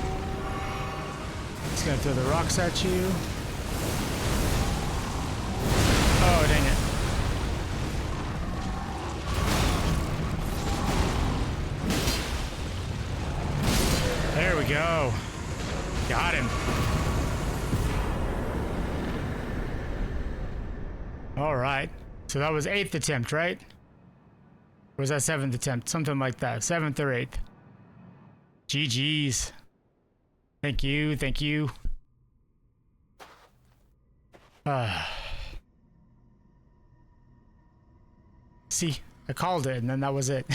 He's gonna throw the rocks at you. Oh, dang it. There we go. Got him. All right. So that was 8th attempt, right? Or was that 7th attempt? Something like that. 7th or 8th. GG's. Thank you. Thank you. See, I called it and then that was it.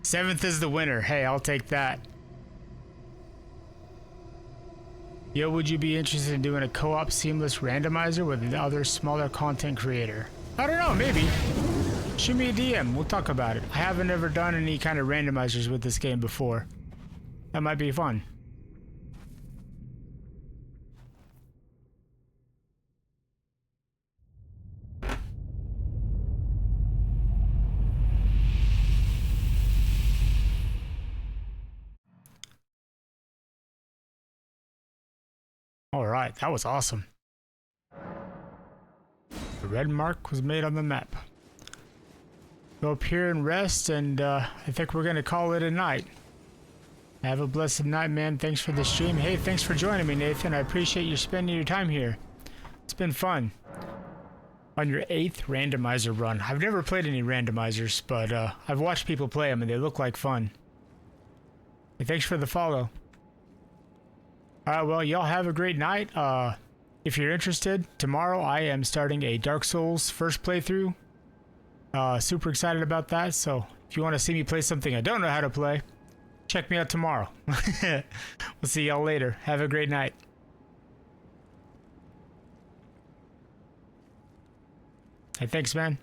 7th is the winner. Hey, I'll take that. Yo, would you be interested in doing a co-op seamless randomizer with another smaller content creator? I don't know, maybe. Shoot me a DM, we'll talk about it. I haven't ever done any kind of randomizers with this game before. That might be fun. All right, that was awesome. The red mark was made on the map. Go up here and rest, and I think we're gonna call it a night. Have a blessed night, man. Thanks for the stream. Hey, thanks for joining me, Nathan. I appreciate you spending your time here. It's been fun. On your 8th randomizer run. I've never played any randomizers, but I've watched people play them, and they look like fun. Hey, thanks for the follow. Alright, well, y'all have a great night. If you're interested, tomorrow I am starting a Dark Souls first playthrough. Super excited about that, so if you want to see me play something I don't know how to play, check me out tomorrow. We'll see y'all later. Have a great night. Hey, thanks, man.